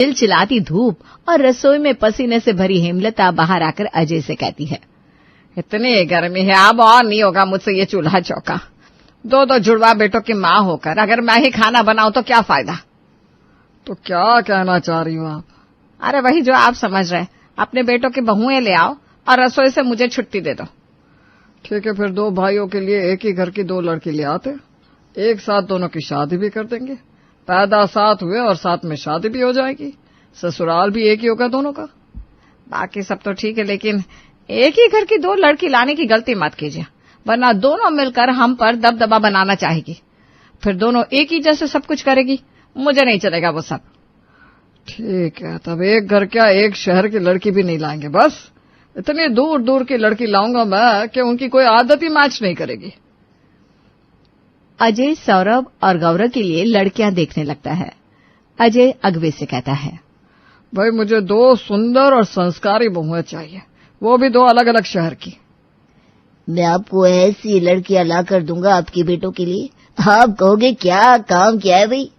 चिलचिलाती धूप और रसोई में पसीने से भरी हेमलता बाहर आकर अजय से कहती है, इतनी गर्मी है, अब और नहीं होगा मुझसे ये चूल्हा चौका। दो जुड़वा बेटों की माँ होकर अगर मैं ही खाना बनाऊं तो क्या फायदा। तो क्या कहना चाह रही हो आप? अरे वही जो आप समझ रहे, अपने बेटों की बहुएं ले आओ और रसोई से मुझे छुट्टी दे दो। ठीक है, फिर 2 भाइयों के लिए एक ही घर की 2 लड़की ले आते, एक साथ दोनों की शादी भी कर देंगे। पैदा साथ हुए और साथ में शादी भी हो जाएगी, ससुराल भी एक ही होगा दोनों का। बाकी सब तो ठीक है, लेकिन एक ही घर की 2 लड़की लाने की गलती मत कीजिए, वरना दोनों मिलकर हम पर दबदबा बनाना चाहेगी। फिर दोनों एक ही जैसे सब कुछ करेगी, मुझे नहीं चलेगा वो सब। ठीक है, तब एक घर क्या, एक शहर की लड़की भी नहीं लाएंगे। बस इतनी दूर दूर की लड़की लाऊंगा मैं कि उनकी कोई आदत ही मैच नहीं करेगी। अजय सौरभ और गौरव के लिए लड़कियां देखने लगता है। अजय अगवे से कहता है, भाई मुझे 2 सुंदर और संस्कारी बहुएं चाहिए, वो भी 2 अलग अलग शहर की। मैं आपको ऐसी लड़कियां ला कर दूंगा आपके बेटों के लिए, आप कहोगे क्या काम क्या है भाई।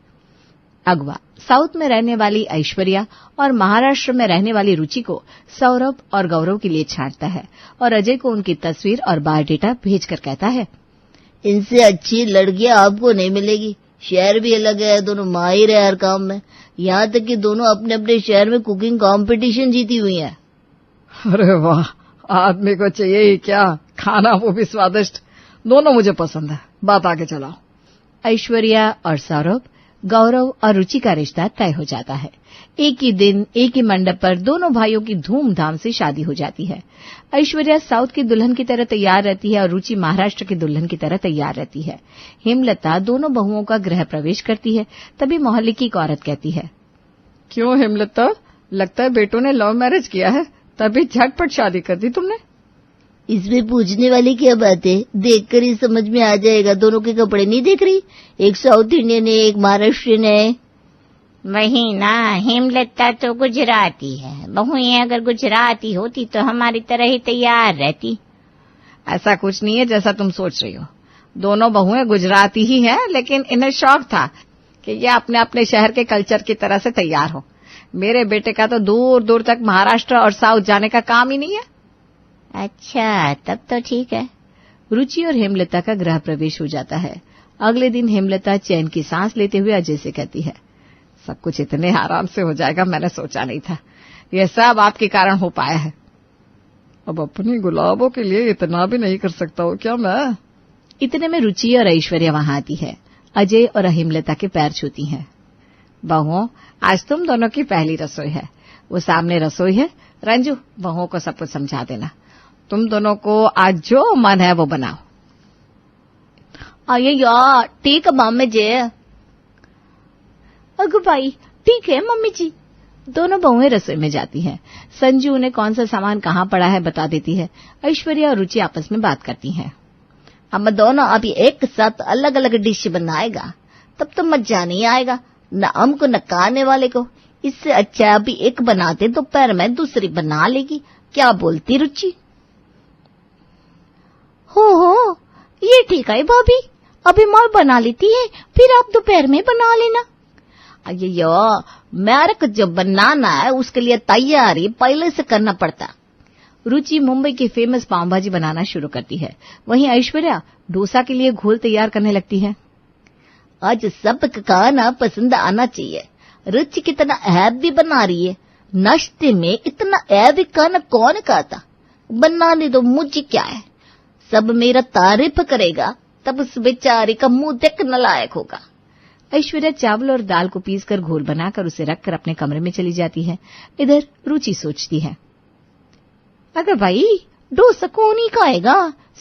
अगवा साउथ में रहने वाली ऐश्वर्या और महाराष्ट्र में रहने वाली रुचि को सौरभ और गौरव के लिए छांटता है और अजय को उनकी तस्वीर और बायोडेटा भेजकर कहता है, इनसे अच्छी लड़कियां आपको नहीं मिलेगी। शहर भी अलग है, दोनों माहिर है हर काम में, यहाँ तक कि दोनों अपने अपने शहर में कुकिंग कंपटीशन जीती हुई हैं। अरे वाह, आदमी को चाहिए ही क्या, खाना वो भी स्वादिष्ट। दोनों मुझे पसंद है, बात आगे चलाओ। ऐश्वर्या और सौरभ, गौरव और रुचि का रिश्ता तय हो जाता है। एक ही दिन एक ही मंडप पर दोनों भाइयों की धूमधाम से शादी हो जाती है। ऐश्वर्या साउथ की दुल्हन की तरह तैयार रहती है और रुचि महाराष्ट्र की दुल्हन की तरह तैयार रहती है। हेमलता दोनों बहुओं का गृह प्रवेश करती है। तभी मोहल्ले की एक औरत कहती है, क्यों हेमलता, लगता है बेटों ने लव मैरिज किया है, तभी झटपट शादी कर दी तुमने। इसमें पूछने वाली क्या बात है, देखकर ही समझ में आ जाएगा। दोनों के कपड़े नहीं देख रही, एक साउथ इंडियन है एक महाराष्ट्रियन है। वही ना, हेमलता तो गुजराती है, बहुएं अगर गुजराती होती तो हमारी तरह ही तैयार रहती। ऐसा कुछ नहीं है जैसा तुम सोच रही हो। दोनों बहुएं गुजराती ही हैं, लेकिन इन्हें शौक था कि ये अपने अपने शहर के कल्चर की तरह से तैयार हो। मेरे बेटे का तो दूर दूर तक महाराष्ट्र और साउथ जाने का काम ही नहीं है। अच्छा, तब तो ठीक है। रुचि और हेमलता का गृह प्रवेश हो जाता है। अगले दिन हेमलता चैन की सांस लेते हुए अजय से कहती है, सब कुछ इतने आराम से हो जाएगा मैंने सोचा नहीं था। यह सब आपके कारण हो पाया है। अब अपनी गुलाबों के लिए इतना भी नहीं कर सकता हूँ क्या मैं। इतने में रुचि और ऐश्वर्या वहां आती है। अजय और हेमलता के पैर छूती हैं। बहुओं, आज तुम दोनों की पहली रसोई है। वो सामने रसोई है। रंजू, बहुओं को सब कुछ समझा देना। तुम दोनों को आज जो मन है वो बनाओ। अये यार, ठीक है मम्मी जी। अगो भाई, ठीक है मम्मी जी। दोनों बहुएं रसोई में जाती हैं। संजू उन्हें कौन सा सामान कहाँ पड़ा है बता देती है। ऐश्वर्या और रुचि आपस में बात करती हैं। हम दोनों अभी एक साथ अलग अलग डिश बनाएगा, तब तो मजा नहीं आएगा, न हमको न खाने वाले को। इससे अच्छा अभी एक बनाते तो दोपहर में दूसरी बना लेगी। क्या बोलती रुचि? हो, ये ठीक है भाभी, अभी माँ बना लेती है, फिर आप दोपहर में बना लेना। अयो, मेरे को जो बनाना है उसके लिए तैयारी पहले से करना पड़ता। रुचि मुंबई की फेमस पाव भाजी बनाना शुरू करती है। वहीं ऐश्वर्या डोसा के लिए घोल तैयार करने लगती है। आज सबका खाना पसंद आना चाहिए। रुचि कितना हैवी बना रही है, नाश्ते में इतना हैवी खाना कौन खाता। बनाने दो, मुझे क्या है, सब मेरा तारीफ करेगा, तब उस बेचारी का मुंह देखने लायक होगा। ऐश्वर्या चावल और दाल को पीसकर घोल बनाकर उसे रखकर अपने कमरे में चली जाती है। इधर रुचि सोचती है, अगर भाई डोसा कौन ही खाएगा,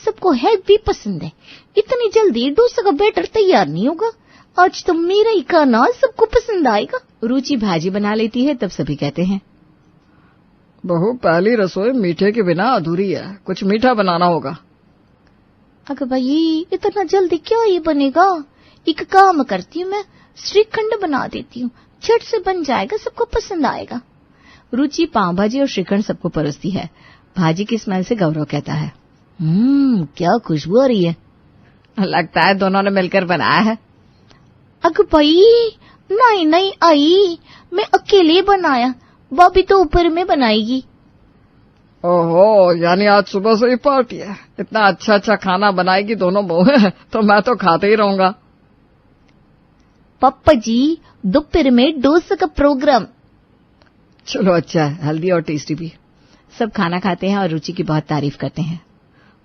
सबको हैवी पसंद है, इतनी जल्दी डोसा का बैटर तैयार नहीं होगा। आज तो मेरा ही खाना सबको पसंद आएगा। रुचि भाजी बना लेती है। तब सभी कहते हैं, बहू पहली रसोई मीठे के बिना अधूरी है, कुछ मीठा बनाना होगा। अगर भाई इतना जल्दी क्या ये बनेगा, एक काम करती हूँ मैं, श्रीखंड बना देती हूँ, झट से बन जाएगा, सबको पसंद आएगा। रुचि पाव भाजी और श्रीखंड सबको परोसती है। भाजी की स्मेल से गौरव कहता है, क्या खुशबू आ रही है। लगता है दोनों ने मिलकर बनाया है। अगर भाई नहीं नहीं आई, मैं अकेले बनाया, भाभी तो ऊपर में बनाएगी। ओहो, यानी आज सुबह से ही पार्टी है। इतना अच्छा अच्छा खाना बनाएगी दोनों बहुएं, तो मैं तो खाते ही रहूंगा। पापा जी, दोपहर में डोसा का प्रोग्राम। चलो अच्छा है, हेल्दी और टेस्टी भी। सब खाना खाते हैं और रुचि की बहुत तारीफ करते हैं।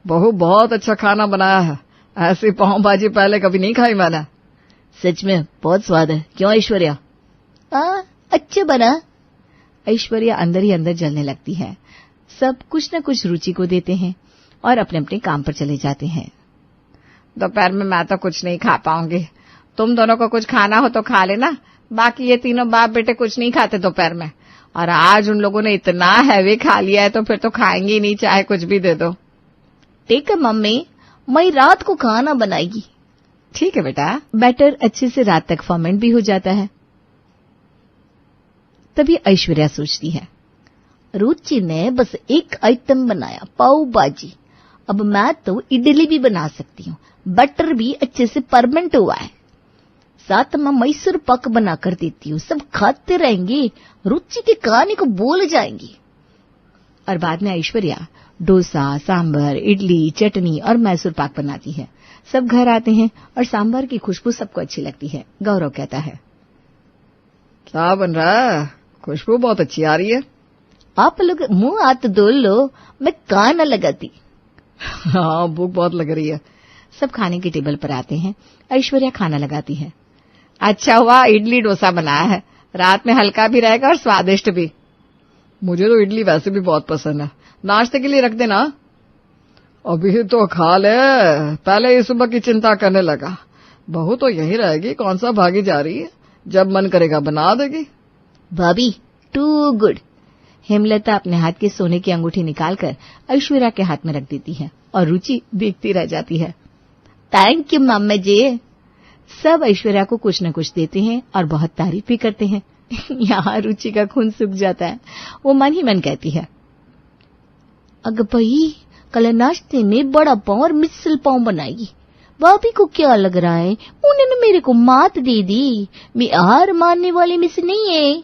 बहू बहुत अच्छा खाना बनाया है, ऐसी पाव भाजी पहले कभी नहीं खाई मैंने। सच में बहुत स्वाद है, क्यों ऐश्वर्या? अच्छा बना। ऐश्वर्या अंदर ही अंदर जलने लगती है। सब कुछ न कुछ रुचि को देते हैं और अपने अपने काम पर चले जाते हैं। दोपहर में मैं तो कुछ नहीं खा पाऊंगी, तुम दोनों को कुछ खाना हो तो खा लेना, बाकी ये तीनों बाप बेटे कुछ नहीं खाते दोपहर में। और आज उन लोगों ने इतना हैवी खा लिया है तो फिर तो खाएंगे ही नहीं, चाहे कुछ भी दे दो। ठीक है मम्मी, मैं रात को खाना बनाएगी। ठीक है बेटा। बैटर अच्छे से रात तक फर्मेंट भी हो जाता है। तभी ऐश्वर्या सोचती है, रुचि ने बस एक आइटम बनाया, पाव भाजी। अब मैं तो इडली भी बना सकती हूँ, बटर भी अच्छे से परमेंट हुआ है, साथ में मैसूर पाक बना कर देती हूँ, सब खाते रहेंगे, रुचि के खाने को भूल जाएंगी। और बाद में ऐश्वर्या डोसा, सांभर, इडली, चटनी और मैसूर पाक बनाती है। सब घर आते हैं और सांभर की खुशबू सबको अच्छी लगती है। गौरव कहता है, क्या बन रहा है? खुशबू बहुत अच्छी आ रही है। आप लोग मुंह हाथ धो लो, मैं खाना लगाती। हाँ, भूख बहुत लग रही है। सब खाने के टेबल पर आते हैं। ऐश्वर्या खाना लगाती है। अच्छा हुआ इडली डोसा बनाया है, रात में हल्का भी रहेगा और स्वादिष्ट भी। मुझे तो इडली वैसे भी बहुत पसंद है, नाश्ते के लिए रख देना। अभी तो खा ले, पहले ही सुबह की चिंता करने लगा। बहू तो यही रहेगी, कौन सा भागी जा रही है, जब मन करेगा बना देगी। भाभी टू गुड। हेमलता अपने हाथ के सोने की अंगूठी निकालकर ऐश्वर्या के हाथ में रख देती है और रुचि देखती रह जाती है। थैंक यू मम्मा जी। सब ऐश्वर्या को कुछ न कुछ देते हैं और बहुत तारीफ भी करते हैं। यहाँ रुचि का खून सूख जाता है। वो मन ही मन कहती है, अगर भाई कल नाश्ते में बड़ा पाव और मिसल पाव बनाएगी। भाभी को क्या लग रहा है, उन्होंने मेरे को मात दे दी, मैं हार मानने वाले में से नहीं है।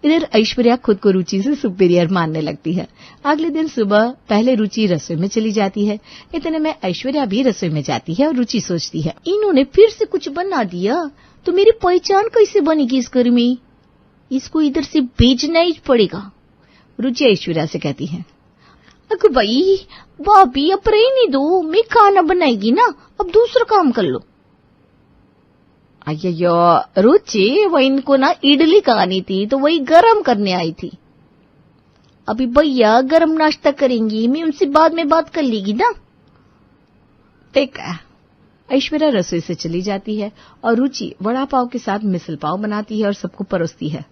इधर ऐश्वर्या खुद को रुचि से सुपीरियर मानने लगती है। अगले दिन सुबह पहले रुचि रसोई में चली जाती है। इतने में ऐश्वर्या भी रसोई में जाती है और रुचि सोचती है, इन्होंने फिर से कुछ बना दिया तो मेरी पहचान कैसे बनेगी इस घर में, इसको इधर से भेजना ही पड़ेगा। रुचि ऐश्वर्या से कहती है, अगर भाई भाभी अब रहने दो, मैं खाना बनाएगी ना, अब दूसरा काम कर लो। अय्यो रुचि, वो इनको ना इडली खानी थी तो वही गरम करने आई थी। अभी भैया गरम नाश्ता करेंगी, मैं उनसे बाद में बात कर लेगी ना। ठीक है। ऐश्वर्या रसोई से चली जाती है और रुचि वड़ा पाव के साथ मिसल पाव बनाती है और सबको परोसती है।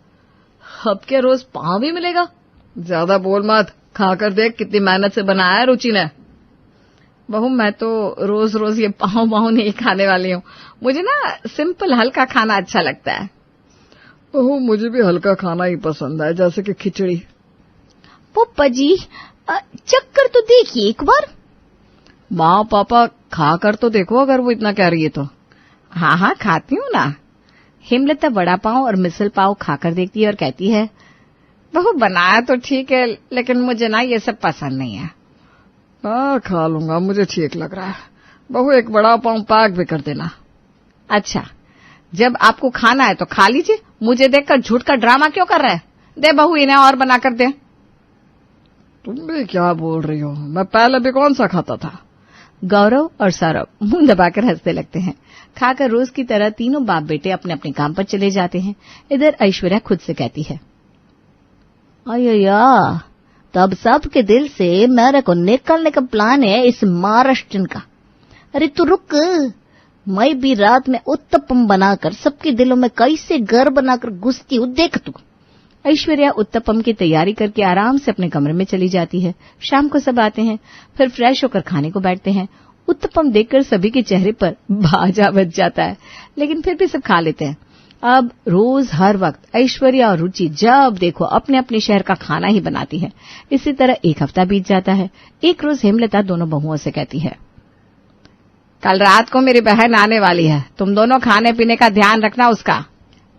अब क्या रोज पाव भी मिलेगा? ज्यादा बोल मत, खाकर देख कितनी मेहनत से बनाया है रुचि ने। बहू मैं तो रोज रोज ये पाव पाव नहीं खाने वाली हूँ, मुझे ना सिंपल हल्का खाना अच्छा लगता है। बहू मुझे भी हल्का खाना ही पसंद है, जैसे कि खिचड़ी। पप्पा जी चक्कर तो देखिए एक बार। माँ पापा खाकर तो देखो, अगर वो इतना कह रही है तो। हाँ हाँ खाती हूँ ना। हेमलता वड़ा पाव और मिसल पाव खाकर देखती है और कहती है, बहू बनाया तो ठीक है, लेकिन मुझे ना ये सब पसंद नहीं है। खा लूंगा, मुझे ठीक लग रहा है। बहू एक बड़ा पाव पैक भी कर देना। अच्छा, जब आपको खाना है तो खा लीजिए, मुझे देखकर झूठ का ड्रामा क्यों कर रहा है? दे बहू, इन्हें और बना कर दे। तुम भी क्या बोल रही हो, मैं पहले भी कौन सा खाता था। गौरव और सौरभ मुंह दबाकर हंसने लगते हैं। खाकर रोज की तरह तीनों बाप बेटे अपने अपने काम पर चले जाते हैं। इधर ऐश्वर्या खुद से कहती है, अय्या तब सबके दिल से मेरे को निकलने का प्लान है इस महाराष्ट्र का। अरे तू रुक, मैं भी रात में उत्तपम बनाकर सबके दिलों में कैसे घर बनाकर घुसती हूँ, देख तू। ऐश्वर्या उत्तपम की तैयारी करके आराम से अपने कमरे में चली जाती है। शाम को सब आते हैं, फिर फ्रेश होकर खाने को बैठते हैं। उत्तपम देखकर सभी के चेहरे पर बाजा बज जाता है, लेकिन फिर भी सब खा लेते हैं। अब रोज हर वक्त ऐश्वर्या और रुचि जब देखो अपने अपने शहर का खाना ही बनाती है। इसी तरह एक हफ्ता बीत जाता है। एक रोज हेमलता दोनों बहुओं से कहती है, कल रात को मेरी बहन आने वाली है, तुम दोनों खाने पीने का ध्यान रखना उसका।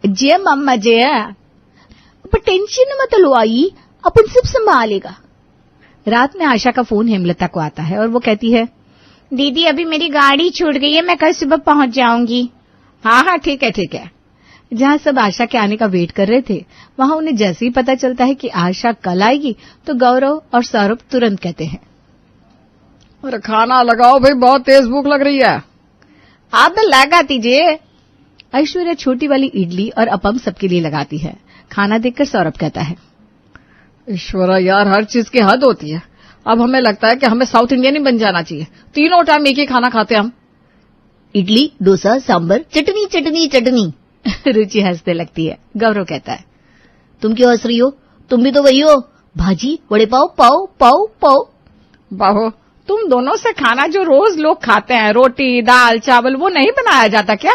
जे मम्मा जे। पर टेंशन मत लो आई, अपन सब संभालेगा। रात में आशा का फोन हेमलता को आता है और वो कहती है, दीदी अभी मेरी गाड़ी छूट गई है, मैं कल सुबह पहुंच जाऊंगी। हाँ ठीक है ठीक है। जहाँ सब आशा के आने का वेट कर रहे थे, वहाँ उन्हें जैसे ही पता चलता है कि आशा कल आएगी तो गौरव और सौरभ तुरंत कहते हैं, अरे खाना लगाओ भाई, बहुत तेज भूख लग रही है। आप लगा दीजिए। ऐश्वर्या छोटी वाली इडली और अपम सबके लिए लगाती है। खाना देखकर सौरभ कहता है, ईश्वरा यार, हर चीज की हद होती है। अब हमें लगता है कि हमें साउथ इंडियन ही बन जाना चाहिए। तीनों टाइम एक ही खाना खाते हम। इडली, डोसा, सांबर, चटनी चटनी चटनी। रुचि हंसने लगती है। गौरव कहता है, तुम क्यों हंस रही हो? तुम भी तो वही हो, भाजी वड़े पाव पाव पाव पाव। बाहो, तुम दोनों से खाना जो रोज लोग खाते हैं, रोटी दाल चावल, वो नहीं बनाया जाता क्या?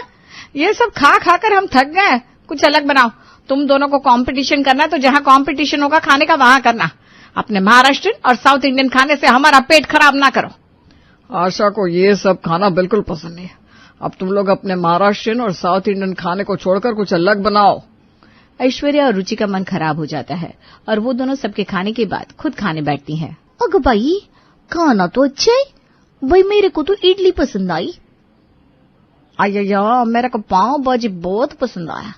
ये सब खा खा कर हम थक गए, कुछ अलग बनाओ। तुम दोनों को कंपटीशन करना है तो जहाँ कंपटीशन होगा खाने का वहां करना। अपने महाराष्ट्रियन और साउथ इंडियन खाने से हमारा पेट खराब ना करो। आशा को ये सब खाना बिल्कुल पसंद नहीं है। अब तुम लोग अपने महाराष्ट्रियन और साउथ इंडियन खाने को छोड़कर कुछ अलग बनाओ। ऐश्वर्या और रुचि का मन खराब हो जाता है और वो दोनों सबके खाने के बाद खुद खाने बैठती हैं। अगर भाई खाना तो अच्छा है, भाई मेरे को तो इडली पसंद आई। अय्या, मेरे को पाव भाजी बहुत पसंद आया।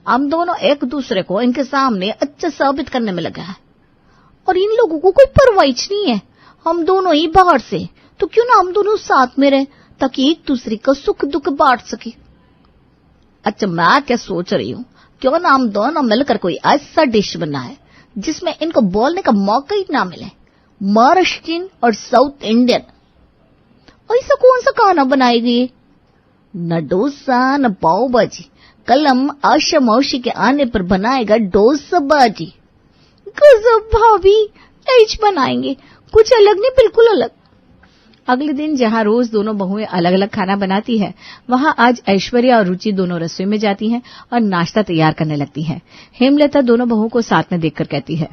हम दोनों एक दूसरे को इनके सामने अच्छा साबित करने में लगा है। और इन लोगों को कोई परवाह नहीं है, हम दोनों ही बाहर से, तो क्यों ना हम दोनों साथ में रहे ताकि एक दूसरे का सुख दुख बांट सके। अच्छा, मैं क्या सोच रही हूँ, क्यों ना हम दोनों मिलकर कोई ऐसा डिश बनाए जिसमें इनको बोलने का मौका ही ना मिले। महाराष्ट्रियन और साउथ इंडियन। ऐसा कौन सा खाना बनाएगी? न डोसा न पाव भाजी। कल हम आशा मौसी के आने पर बनाएगा डोसा भाजी। गजब भाभी, ऐच बनाएंगे, कुछ अलग नहीं, बिल्कुल अलग। अगले दिन जहाँ रोज दोनों बहुएं अलग अलग खाना बनाती है, वहाँ आज ऐश्वर्या और रुचि दोनों रसोई में जाती हैं और नाश्ता तैयार करने लगती हैं। हेमलता दोनों बहुओं को साथ में देखकर कहती है,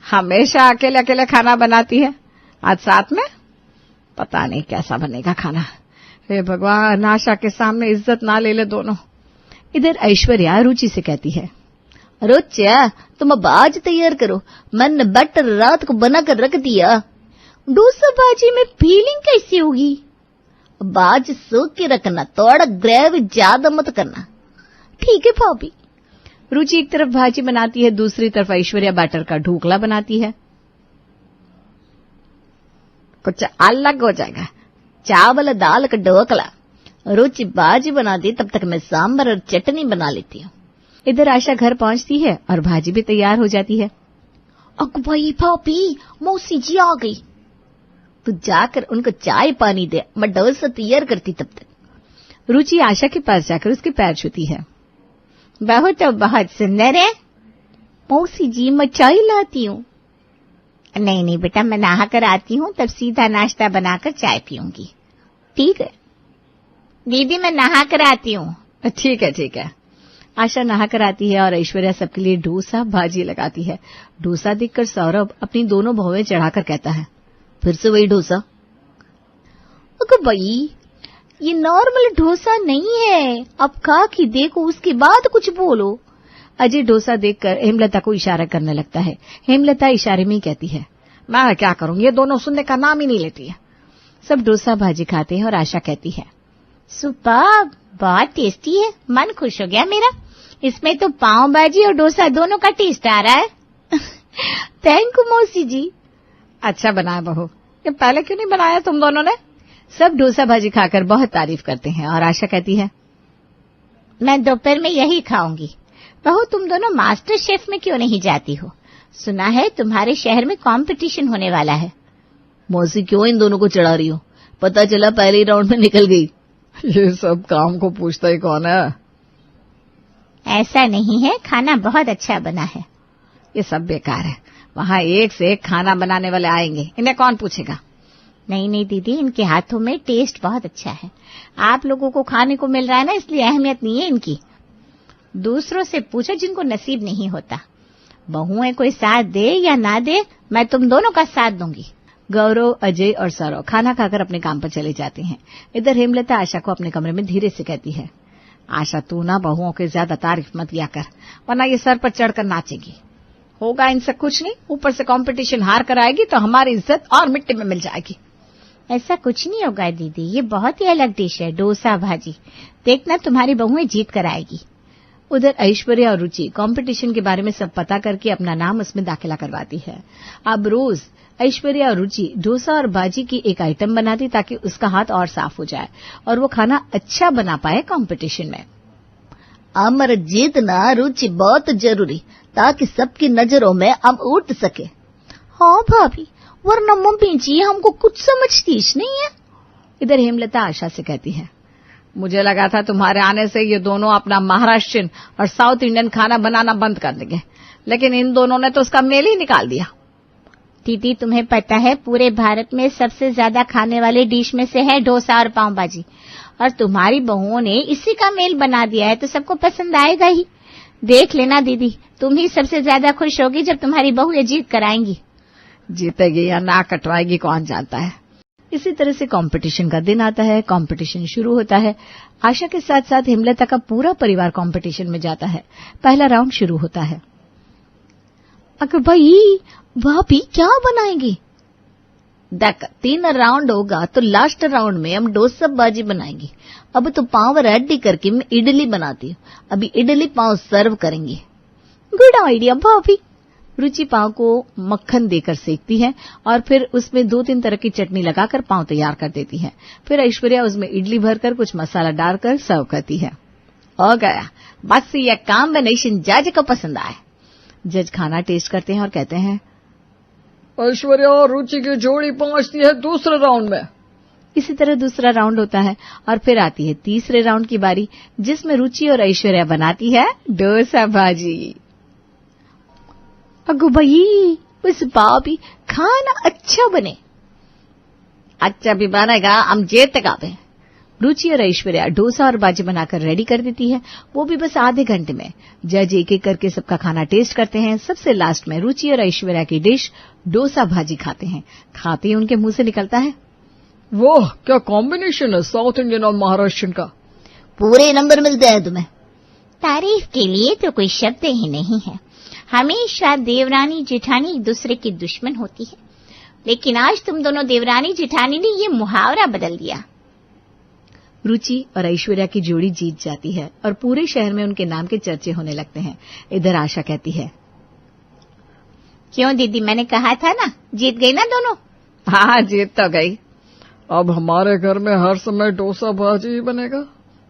हमेशा अकेले अकेले खाना बनाती है, आज साथ में पता नहीं कैसा बनेगा खाना। हे भगवान, आशा के सामने इज्जत ना ले ले दोनों। इधर ऐश्वर्या रुचि से कहती है, रुचिया तुम अब आज तैयार करो, मैंने बटर रात को बनाकर रख दिया। डोसा भाजी में फीलिंग कैसी होगी? बाज सूख के रखना, थोड़ा ग्रेवी ज्यादा मत करना। ठीक है भाभी। रुचि एक तरफ भाजी बनाती है, दूसरी तरफ ऐश्वर्या बैटर का ढोकला बनाती है। कुछ अलग हो जाएगा। चावल दाल का ढोकला। रुचि भाजी बनाती, तब तक मैं सांबर और चटनी बना लेती हूँ। इधर आशा घर पहुंचती है और भाजी भी तैयार हो जाती है। अग भाई भाभी, मौसी जी आ गई। तू जाकर उनको चाय पानी दे, मैं डोसा तैयार करती तब तक। रुचि आशा के पास जाकर उसके पैर छूती है। बहुत सुंदर है। मौसी जी, मैं चाय लाती हूँ। नहीं नहीं बेटा, मैं नहा कर आती हूँ, तब सीधा नाश्ता बनाकर चाय पीऊंगी। ठीक है दीदी, मैं नहा कर आती हूँ। ठीक है ठीक है। आशा नहा कर आती है और ऐश्वर्या सबके लिए डोसा भाजी लगाती है। डोसा देखकर सौरभ अपनी दोनों बहुएं चढ़ाकर कहता है, फिर से वही डोसा? अगर भाई, ये नॉर्मल डोसा नहीं है, अब खा के देखो, उसके बाद कुछ बोलो। अजय डोसा देखकर हेमलता को इशारा करने लगता है। हेमलता इशारे में ही कहती है, मैं क्या करूं, ये दोनों सुनने का नाम ही नहीं लेती है। सब डोसा भाजी खाते हैं और आशा कहती है, सुपर्ब, बहुत टेस्टी है, मन खुश हो गया मेरा। इसमें तो पाव भाजी और डोसा दोनों का टेस्ट आ रहा है। थैंक यू मौसी जी। अच्छा बनाया बहू, ये पहले क्यों नहीं बनाया तुम दोनों ने? सब डोसा भाजी खाकर बहुत तारीफ करते हैं और आशा कहती है, मैं दोपहर में यही खाऊंगी। बहू, तुम दोनों मास्टर शेफ में क्यों नहीं जाती हो? सुना है तुम्हारे शहर में कंपटीशन होने वाला है। मौसी, क्यों इन दोनों को चढ़ा रही हो? पता चला पहले ही राउंड में निकल गई। ये सब काम को पूछता ही कौन है? ऐसा नहीं है, खाना बहुत अच्छा बना है। ये सब बेकार है, वहाँ एक से एक खाना बनाने वाले आएंगे, इन्हें कौन पूछेगा? नहीं नहीं दीदी, इनके हाथों में टेस्ट बहुत अच्छा है। आप लोगों को खाने को मिल रहा है ना, इसलिए अहमियत नहीं है इनकी। दूसरों से पूछो जिनको नसीब नहीं होता। बहुएं कोई साथ दे या ना दे, मैं तुम दोनों का साथ दूंगी। गौरव, अजय और सौरभ खाना खाकर अपने काम पर चले जाते हैं। इधर हेमलता आशा को अपने कमरे में धीरे से कहती है, आशा, तू ना बहुओं की ज्यादा तारीफ मत किया कर, वरना ये सर पर चढ़कर नाचेगी। होगा इनसे कुछ नहीं, ऊपर से कंपटीशन हार कर आएगी तो हमारी इज्जत और मिट्टी में मिल जाएगी। ऐसा कुछ नहीं होगा दीदी, ये बहुत ही अलग डिश है, डोसा भाजी। देखना तुम्हारी बहुएं जीत कर आएगी। उधर ऐश्वर्या और रुचि कंपटीशन के बारे में सब पता करके अपना नाम उसमें दाखिला करवाती है। अब रोज ऐश्वर्या और रुचि डोसा और भाजी की एक आइटम बनाती ताकि उसका हाथ और साफ हो जाए और वो खाना अच्छा बना पाए कंपटीशन में। अमर जीतना रुचि बहुत जरूरी, ताकि सबकी नजरों में हम उठ सके। हाँ भाभी, वरना मम्मी जी हमको कुछ समझती नहीं है। इधर हेमलता आशा से कहती है, मुझे लगा था तुम्हारे आने से ये दोनों अपना महाराष्ट्रियन और साउथ इंडियन खाना बनाना बंद कर देंगे, लेकिन इन दोनों ने तो उसका मेल ही निकाल दिया। दीदी तुम्हें पता है पूरे भारत में सबसे ज्यादा खाने वाले डिश में से है डोसा और पाव भाजी, और तुम्हारी बहुओं ने इसी का मेल बना दिया है तो सबको पसंद आएगा ही। देख लेना दीदी, तुम ही सबसे ज्यादा खुश होगी जब तुम्हारी बहुएं जीत कर आएंगी। जीतेगी या ना कटवाएगी कौन जानता है। इसी तरह से कंपटीशन का दिन आता है, कंपटीशन शुरू होता है। आशा के साथ साथ हेमलता का पूरा परिवार कंपटीशन में जाता है। पहला राउंड शुरू होता है। अगर भाई भाभी क्या बनाएंगे? देख, 3 राउंड होगा तो लास्ट राउंड में हम डोसा भाजी बनाएंगे। अब तो पाव रेडी करके मैं इडली बनाती हूँ, अभी इडली पाव सर्व करेंगे। गुड आइडिया भाभी। रुचि पाव को मक्खन देकर सेकती है और फिर उसमें 2-3 तरह की चटनी लगाकर पाव तैयार कर देती है। फिर ऐश्वर्या उसमें इडली भरकर कुछ मसाला डालकर सर्व करती है। हो गया, बस ये कॉम्बिनेशन जज को पसंद आए। जज खाना टेस्ट करते हैं और कहते हैं, ऐश्वर्या और रुचि की जोड़ी पहुंचती है दूसरे राउंड में। इसी तरह दूसरा राउंड होता है और फिर आती है तीसरे राउंड की बारी, जिसमें रुचि और ऐश्वर्या बनाती है डोसा भाजी। अगो भाई, बस भाभी खाना अच्छा बने। अच्छा भी बनेगा, हम जीतेगा भी। रुचि और ऐश्वर्या डोसा और भाजी बनाकर रेडी कर देती है, वो भी बस आधे घंटे में। जज एक एक करके सबका खाना टेस्ट करते हैं। सबसे लास्ट में रुचि और ऐश्वर्या की डिश डोसा भाजी खाते हैं। खाते ही उनके मुंह से निकलता है, वाह क्या कॉम्बिनेशन है साउथ इंडियन और महाराष्ट्रियन का। पूरे नंबर मिलते हैं तुम्हें। तारीफ के लिए तो कोई शब्द ही नहीं है। हमेशा देवरानी जेठानी एक दूसरे की दुश्मन होती है, लेकिन आज तुम दोनों देवरानी जेठानी ने ये मुहावरा बदल दिया। रुचि और ऐश्वर्या की जोड़ी जीत जाती है और पूरे शहर में उनके नाम के चर्चे होने लगते हैं। इधर आशा कहती है, क्यों दीदी, मैंने कहा था ना, जीत गई ना दोनों। हाँ, जीत तो गई। अब हमारे घर में हर समय डोसा भाजी ही बनेगा।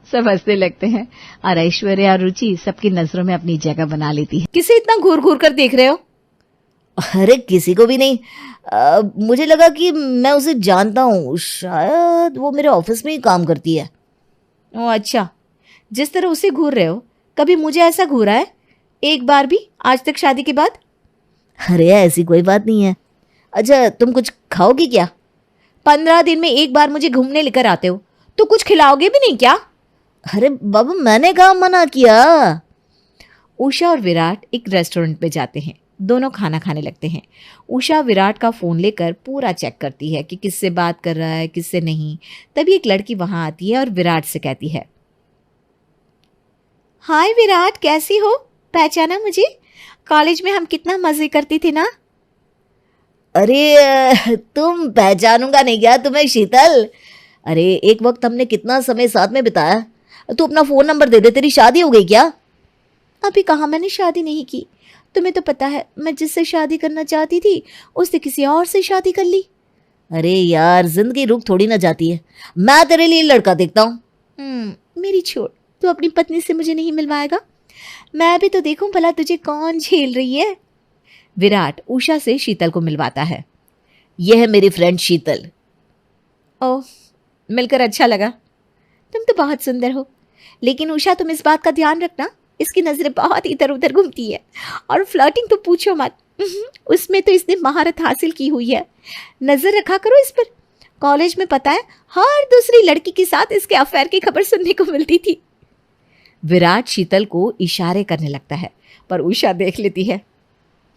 सब हंसने लगते हैं और ऐश्वर्या और रुचि सबकी नजरों में अपनी जगह बना लेती है। किसे इतना घूर घूर कर देख रहे हो? अरे किसी को भी नहीं, मुझे लगा कि मैं उसे जानता हूँ, शायद वो मेरे ऑफिस में ही काम करती है। ओह अच्छा, जिस तरह उसे घूर रहे हो, कभी मुझे ऐसा घूरा है एक बार भी आज तक शादी के बाद? अरे ऐसी कोई बात नहीं है। अच्छा तुम कुछ खाओगी क्या? 15 दिन में एक बार मुझे घूमने लेकर आते हो तो कुछ खिलाओगे भी नहीं क्या? अरे बाबा, मैंने कहा मना किया। उषा और विराट एक रेस्टोरेंट में जाते हैं। दोनों खाना खाने लगते हैं। उषा विराट का फोन लेकर पूरा चेक करती है कि किससे बात कर रहा है, किससे नहीं। तभी एक लड़की वहां आती है और विराट से कहती है, हाय विराट, कैसी हो? पहचाना मुझे? कॉलेज में हम कितना मजे करते थे ना। अरे तुम पहचानूंगा नहीं क्या तुम्हें, शीतल? अरे एक वक्त हमने कितना समय साथ में बिताया। तू अपना फोन नंबर दे दे, तेरी शादी हो गई क्या? अभी कहाँ, मैंने शादी नहीं की। तुम्हें तो पता है मैं जिससे शादी करना चाहती थी उससे किसी और से शादी कर ली। अरे यार, जिंदगी रुक थोड़ी ना जाती है। मैं तेरे लिए लड़का देखता हूँ। मेरी छोड़, तू अपनी पत्नी से मुझे नहीं मिलवाएगा? मैं भी तो देखूं भला तुझे कौन झेल रही है। विराट उषा से शीतल को मिलवाता है। यह है मेरी फ्रेंड शीतल। ओह, मिलकर अच्छा लगा। तुम तो बहुत सुंदर हो, लेकिन उषा तुम इस बात का ध्यान रखना, इसकी नजरें बहुत इधर उधर घूमती है। और फ्लर्टिंग तो पूछो मत, उसमें तो इसने महारत हासिल की हुई है। नजर रखा करो इस पर। कॉलेज में पता है हर दूसरी लड़की के साथ इसके अफेयर की खबर सुनने को मिलती थी। विराट शीतल को इशारे करने लगता है, पर उषा देख लेती है।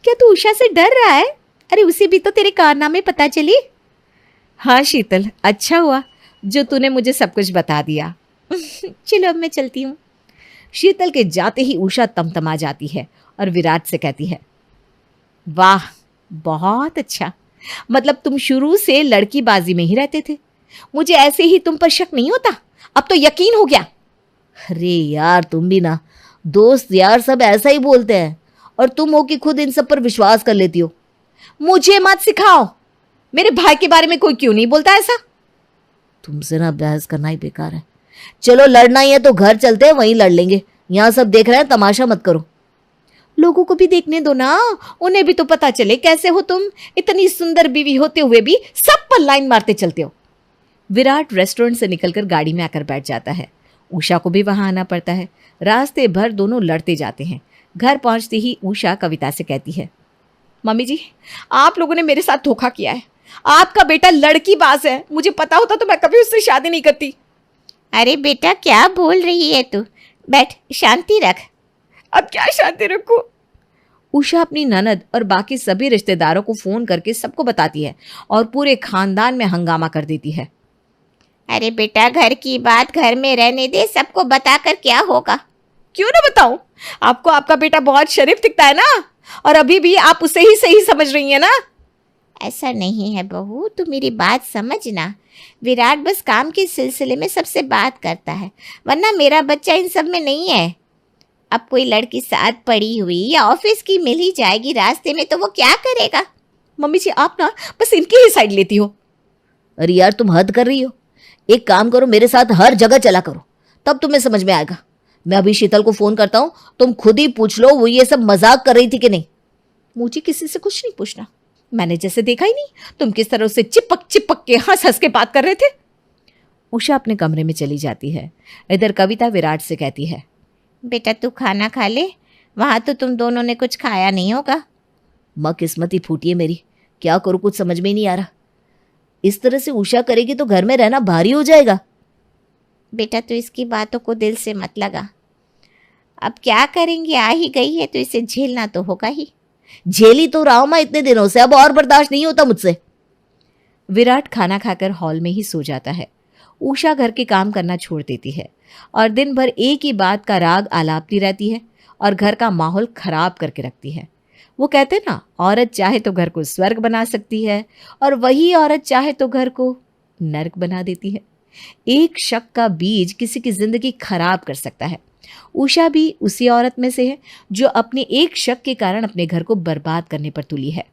क्या तू उषा से डर रहा है? अरे उसे भी तो तेरे कारनामे पता चली। हाँ शीतल, अच्छा हुआ जो तूने मुझे सब कुछ बता दिया। चलो अब मैं चलती हूँ। शीतल के जाते ही उषा तमतमा जाती है और विराट से कहती है, वाह बहुत अच्छा, मतलब तुम शुरू से लड़कीबाजी में ही रहते थे। मुझे ऐसे ही तुम पर शक नहीं होता, अब तो यकीन हो गया। अरे यार तुम भी ना, दोस्त यार सब ऐसा ही बोलते हैं और तुम हो कि खुद इन सब पर विश्वास कर लेती हो। मुझे मत सिखाओ, मेरे भाई के बारे में कोई क्यों नहीं बोलता ऐसा। तुमसे ना बहस करना ही बेकार है। चलो लड़ना ही है तो घर चलते हैं, वहीं लड़ लेंगे। यहाँ सब देख रहे हैं, तमाशा मत करो। लोगों को भी देखने दो ना, उन्हें भी तो पता चले कैसे हो तुम। इतनी सुंदर बीवी होते हुए भी सब पर लाइन मारते चलते हो। विराट रेस्टोरेंट से निकलकर गाड़ी में आकर बैठ जाता है। उषा को भी वहां आना पड़ता है। रास्ते भर दोनों लड़ते जाते हैं। घर पहुंचते ही उषा कविता से कहती है, मम्मी जी आप लोगों ने मेरे साथ धोखा किया है। आपका बेटा लड़कीबाज है, मुझे पता होता तो मैं कभी उससे शादी नहीं करती। अरे बेटा क्या बोल रही है तू, बैठ शांति रख। अब क्या शांति रखूं? उषा अपनी ननद और बाकी सभी रिश्तेदारों को फोन करके सबको बताती है और पूरे खानदान में हंगामा कर देती है। अरे बेटा घर की बात घर में रहने दे, सबको बताकर क्या होगा। क्यों ना बताऊं, आपको आपका बेटा बहुत शरीफ दिखता है ना, और अभी भी आप उसे ही सही समझ रही हैं ना। ऐसा नहीं है बहू, तू मेरी बात समझना। विराट बस काम के सिलसिले में सबसे बात करता है, वरना मेरा बच्चा इन सब में नहीं है। अब कोई लड़की साथ पड़ी हुई या ऑफिस की मिल ही जाएगी रास्ते में तो वो क्या करेगा। मम्मी जी आप ना बस इनकी ही साइड लेती हो। अरे यार तुम हद कर रही हो। एक काम करो, मेरे साथ हर जगह चला करो, तब तुम्हें समझ में आएगा। मैं अभी शीतल को फोन करता हूँ, तुम खुद ही पूछ लो वो ये सब मजाक कर रही थी कि नहीं। मुझे किसी से कुछ नहीं पूछना, मैंने जैसे देखा ही नहीं तुम किस तरह से चिपक चिपक के हंस हंस के बात कर रहे थे। उषा अपने कमरे में चली जाती है। इधर कविता विराट से कहती है, बेटा तू खाना खा ले, वहां तो तुम दोनों ने कुछ खाया नहीं होगा। माँ किस्मत ही फूटी है मेरी, क्या करूँ कुछ समझ में ही नहीं आ रहा। इस तरह से उषा करेगी तो घर में रहना भारी हो जाएगा। बेटा तू इसकी बातों को दिल से मत लगा, अब क्या करेंगे, आ ही गई है तो इसे झेलना तो होगा ही। झेली तो रहा हूं मैं इतने दिनों से, अब और बर्दाश्त नहीं होता मुझसे। विराट खाना खाकर हॉल में ही सो जाता है। उषा घर के काम करना छोड़ देती है और दिन भर एक ही बात का राग आलापती रहती है और घर का माहौल खराब करके रखती है। वो कहते ना, औरत चाहे तो घर को स्वर्ग बना सकती है और वही औरत चाहे तो घर को नर्क बना देती है। एक शक का बीज किसी की जिंदगी खराब कर सकता है। उषा भी उसी औरत में से है जो अपने एक शक के कारण अपने घर को बर्बाद करने पर तुली है।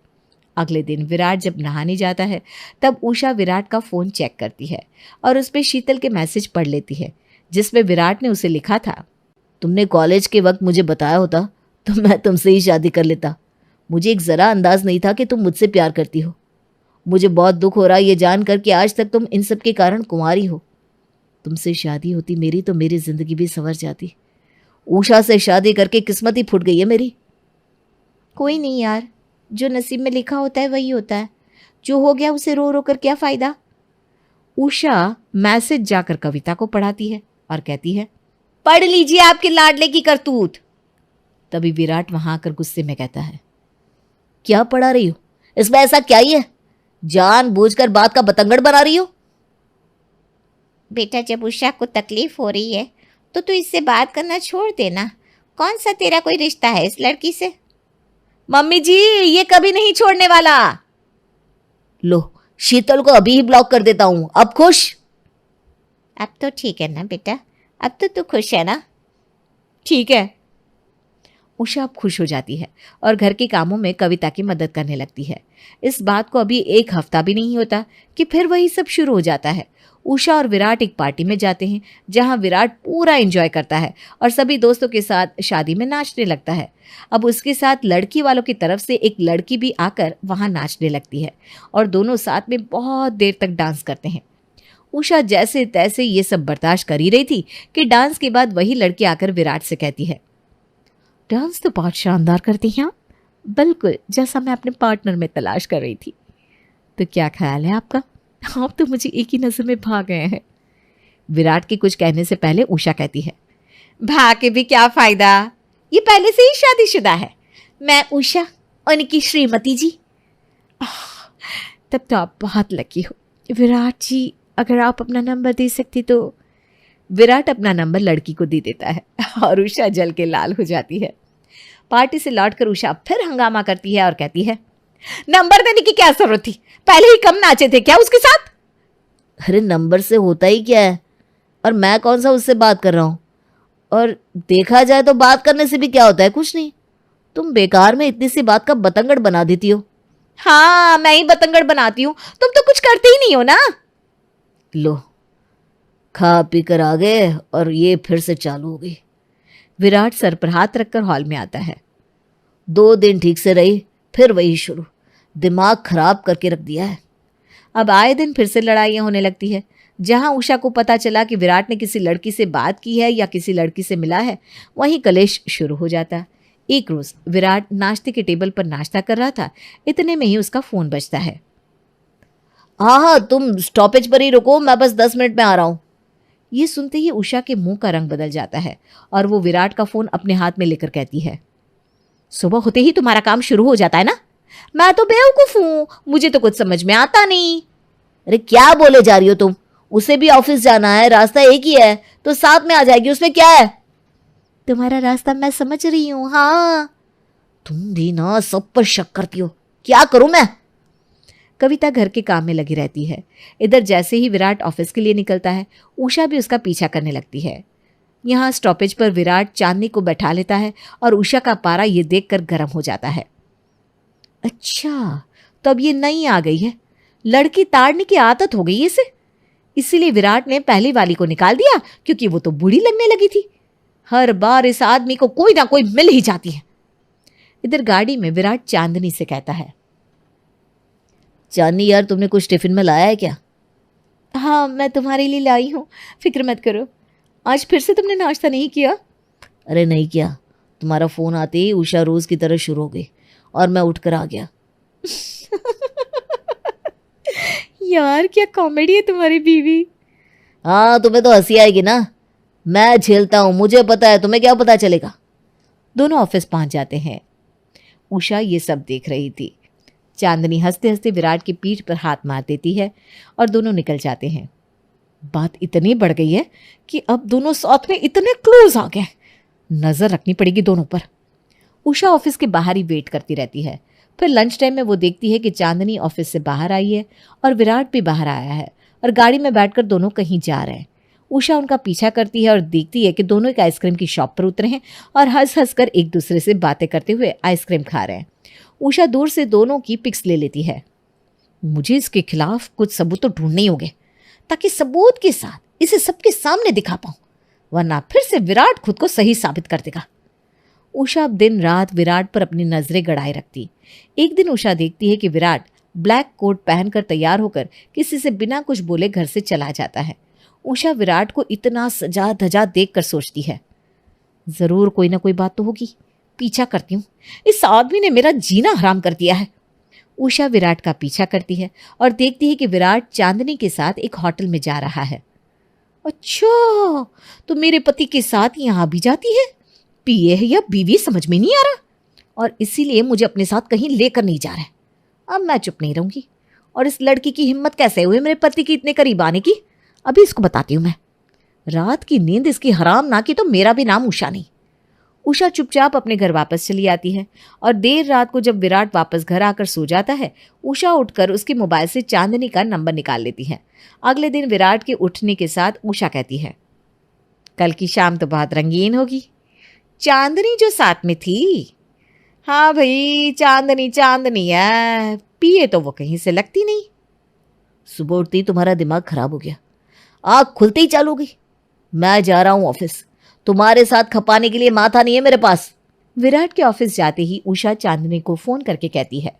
अगले दिन विराट जब नहाने जाता है तब उषा विराट का फोन चेक करती है और उस पर शीतल के मैसेज पढ़ लेती है जिसमें विराट ने उसे लिखा था, तुमने कॉलेज के वक्त मुझे बताया होता तो मैं तुमसे ही शादी कर लेता। मुझे एक जरा अंदाज नहीं था कि तुम मुझसे प्यार करती हो। मुझे बहुत दुख हो रहा है ये जानकर कि आज तक तुम इन सब के कारण कुंवारी हो। तुमसे शादी होती मेरी तो मेरी जिंदगी भी संवर जाती। उषा से शादी करके किस्मत ही फूट गई है मेरी। कोई नहीं यार, जो नसीब में लिखा होता है वही होता है, जो हो गया उसे रो रो कर क्या फायदा। उषा मैसेज जाकर कविता को पढ़ाती है और कहती है, पढ़ लीजिए आपके लाडले की करतूत। तभी विराट वहां आकर गुस्से में कहता है, क्या पढ़ा रही हो, इसमें ऐसा क्या ही है, जानबूझकर बात का बतंगड़ बना रही हो। बेटा जब उषा को तकलीफ हो रही है तो तू इससे बात करना छोड़ देना। कौन सा तेरा कोई रिश्ता है इस लड़की से। मम्मी जी ये कभी नहीं छोड़ने वाला। लो शीतल को अभी ही ब्लॉक कर देता हूं, अब खुश। अब तो ठीक है ना बेटा, अब तो तू खुश है ना। ठीक है। उषा अब खुश हो जाती है और घर के कामों में कविता की मदद करने लगती है। इस बात को अभी एक हफ्ता भी नहीं होता कि फिर वही सब शुरू हो जाता है। उषा और विराट एक पार्टी में जाते हैं जहां विराट पूरा एंजॉय करता है और सभी दोस्तों के साथ शादी में नाचने लगता है। अब उसके साथ लड़की वालों की तरफ से एक लड़की भी आकर वहां नाचने लगती है और दोनों साथ में बहुत देर तक डांस करते हैं। उषा जैसे तैसे ये सब बर्दाश्त कर ही रही थी कि डांस के बाद वही लड़की आकर विराट से कहती है, डांस तो बहुत शानदार करती हैं आप, बिल्कुल जैसा मैं अपने पार्टनर में तलाश कर रही थी। तो क्या ख्याल है आपका, आप तो मुझे एक ही नजर में भाग गए हैं। विराट के कुछ कहने से पहले उषा कहती है, भाग के भी क्या फायदा, ये पहले से ही शादीशुदा है। मैं उषा और इनकी श्रीमती जी। तब तो आप बहुत लकी हो। विराट जी अगर आप अपना नंबर दे सकती तो। विराट अपना नंबर लड़की को दे देता है और उषा जल के लाल हो जाती है। पार्टी से लौटकर उषा फिर हंगामा करती है और कहती है, नंबर देने की क्या जरूरत थी, पहले ही कम नाचे थे क्या उसके साथ? अरे नंबर से होता ही क्या है, और मैं कौन सा उससे बात कर रहा हूँ, और देखा जाए तो बात करने से भी क्या होता है, कुछ नहीं। तुम बेकार में इतनी सी बात का बतंगड़ बना देती हो। हाँ, मैं ही बतंगड़ बनाती हूँ, तुम तो कुछ करते ही नहीं हो ना। लो, खा पी कर आ गए और ये फिर से चालू हो गई। विराट सर पर हाथ रखकर हॉल में आता है। 2 दिन ठीक से रही, फिर वही शुरू, दिमाग खराब करके रख दिया है। अब आए दिन फिर से लड़ाइयां होने लगती है। जहां उषा को पता चला कि विराट ने किसी लड़की से बात की है या किसी लड़की से मिला है, वहीं कलेश शुरू हो जाता है। एक रोज विराट नाश्ते के टेबल पर नाश्ता कर रहा था, इतने में ही उसका फोन बजता है। हाँ, तुम स्टॉपेज पर ही रुको, मैं बस 10 मिनट में आ रहा हूं। ये सुनते ही उषा के मुंह का रंग बदल जाता है और वो विराट का फोन अपने हाथ में लेकर कहती है, सुबह होते ही तुम्हारा काम शुरू हो जाता है ना? मैं तो बेवकूफ हूं, मुझे तो कुछ समझ में आता नहीं। अरे क्या बोले जा रही हो तुम? उसे भी ऑफिस जाना है, रास्ता एक ही है, तो साथ में आ जाएगी, उसमें क्या है? तुम्हारा रास्ता मैं समझ रही हूँ। हाँ, तुम भी ना सब पर शक करती हो, क्या करूं मैं? कविता घर के काम में लगी रहती है। इधर जैसे ही विराट ऑफिस के लिए निकलता है, उषा भी उसका पीछा करने लगती है। यहाँ स्टॉपेज पर विराट चांदनी को बैठा लेता है और उषा का पारा ये देखकर गर्म हो जाता है। अच्छा, तो अब ये नई आ गई है, लड़की ताड़ने की आदत हो गई इसे, इसीलिए विराट ने पहली वाली को निकाल दिया क्योंकि वो तो बूढ़ी लगने लगी थी। हर बार इस आदमी को कोई ना कोई मिल ही जाती है। इधर गाड़ी में विराट चांदनी से कहता है, चांदनी यार, तुमने कुछ टिफिन में लाया है क्या? हाँ, मैं तुम्हारे लिए लाई हूँ, फिक्र मत करो। आज फिर से तुमने नाश्ता नहीं किया? अरे नहीं किया, तुम्हारा फोन आते ही उषा रोज की तरह शुरू हो गई और मैं उठकर आ गया। यार क्या कॉमेडी है तुम्हारी बीवी। हाँ, तुम्हें तो हंसी आएगी ना, मैं झेलता हूं, मुझे पता है, तुम्हें क्या पता चलेगा। दोनों ऑफिस पहुंच जाते हैं। उषा ये सब देख रही थी। चांदनी हंसते हंसते विराट की पीठ पर हाथ मार देती है और दोनों निकल जाते हैं। बात इतनी बढ़ गई है कि अब दोनों साथ में इतने क्लोज आ गए, नजर रखनी पड़ेगी दोनों पर। उषा ऑफिस के बाहर ही वेट करती रहती है। फिर लंच टाइम में वो देखती है कि चांदनी ऑफिस से बाहर आई है और विराट भी बाहर आया है और गाड़ी में बैठकर दोनों कहीं जा रहे हैं। उषा उनका पीछा करती है और देखती है कि दोनों एक आइसक्रीम की शॉप पर उतरे हैं और हंस हंस कर एक दूसरे से बातें करते हुए आइसक्रीम खा रहे हैं। उषा दूर से दोनों की पिक्स ले लेती है। मुझे इसके खिलाफ कुछ सबूत तो ढूंढने ही होंगे ताकि सबूत के साथ इसे सबके सामने दिखा पाऊं, वरना फिर से विराट खुद को सही साबित कर देगा। उषा अब दिन रात विराट पर अपनी नजरें गड़ाए रखती। एक दिन उषा देखती है कि विराट ब्लैक कोट पहनकर तैयार होकर किसी से बिना कुछ बोले घर से चला जाता है। उषा विराट को इतना सजा धजा देखकर सोचती है, जरूर कोई ना कोई बात तो होगी, पीछा करती हूँ, इस आदमी ने मेरा जीना हराम कर दिया है। उषा विराट का पीछा करती है और देखती है कि विराट चांदनी के साथ एक होटल में जा रहा है। अच्छा, तो मेरे पति के साथ यहाँ भी जाती है, पीए है या बीवी समझ में नहीं आ रहा, और इसीलिए मुझे अपने साथ कहीं लेकर नहीं जा रहा है। अब मैं चुप नहीं रहूंगी। और इस लड़की की हिम्मत कैसे हुई मेरे पति के इतने करीब आने की, अभी इसको बताती हूँ मैं। रात की नींद इसकी हराम ना की तो मेरा भी नाम उषा नहीं। उषा चुपचाप अपने घर वापस चली आती है और देर रात को जब विराट वापस घर आकर सो जाता है, उषा उठकर उसके मोबाइल से चांदनी का नंबर निकाल लेती है। अगले दिन विराट के उठने के साथ उषा कहती है, कल की शाम तो बहुत रंगीन होगी। चांदनी जो साथ में थी? हाँ भाई, चांदनी चांदनी है, पिए तो वो कहीं से लगती नहीं। सुबह उठते ही तुम्हारा दिमाग खराब हो गया, आँख खुलते ही चालू हो गई। मैं जा रहा हूं ऑफिस, तुम्हारे साथ खपाने के लिए माथा नहीं है मेरे पास। विराट के ऑफिस जाते ही उषा चांदनी को फोन करके कहती है,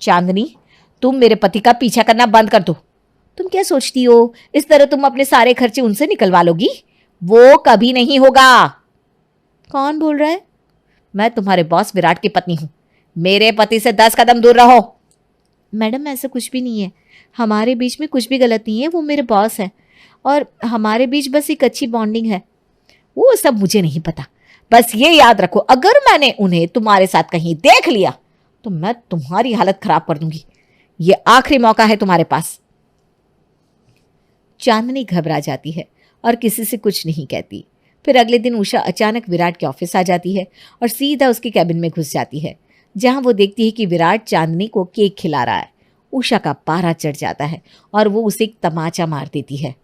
चांदनी, तुम मेरे पति का पीछा करना बंद कर दो। तुम क्या सोचती हो इस तरह तुम अपने सारे खर्चे उनसे निकलवा लोगी? वो कभी नहीं होगा। कौन बोल रहा है? मैं तुम्हारे बॉस विराट की पत्नी हूं, मेरे पति से 10 कदम दूर रहो। मैडम, ऐसा कुछ भी नहीं है, हमारे बीच में कुछ भी गलत नहीं है, वो मेरे बॉस है और हमारे बीच बस एक अच्छी बॉन्डिंग है। वो सब मुझे नहीं पता, बस ये याद रखो, अगर मैंने उन्हें तुम्हारे साथ कहीं देख लिया तो मैं तुम्हारी हालत खराब कर दूंगी। ये आखिरी मौका है तुम्हारे पास। चांदनी घबरा जाती है और किसी से कुछ नहीं कहती। फिर अगले दिन उषा अचानक विराट के ऑफिस आ जाती है और सीधा उसके कैबिन में घुस जाती है, जहां वो देखती है कि विराट चांदनी को केक खिला रहा है। उषा का पारा चढ़ जाता है और वो उसे एक तमाचा मार देती है।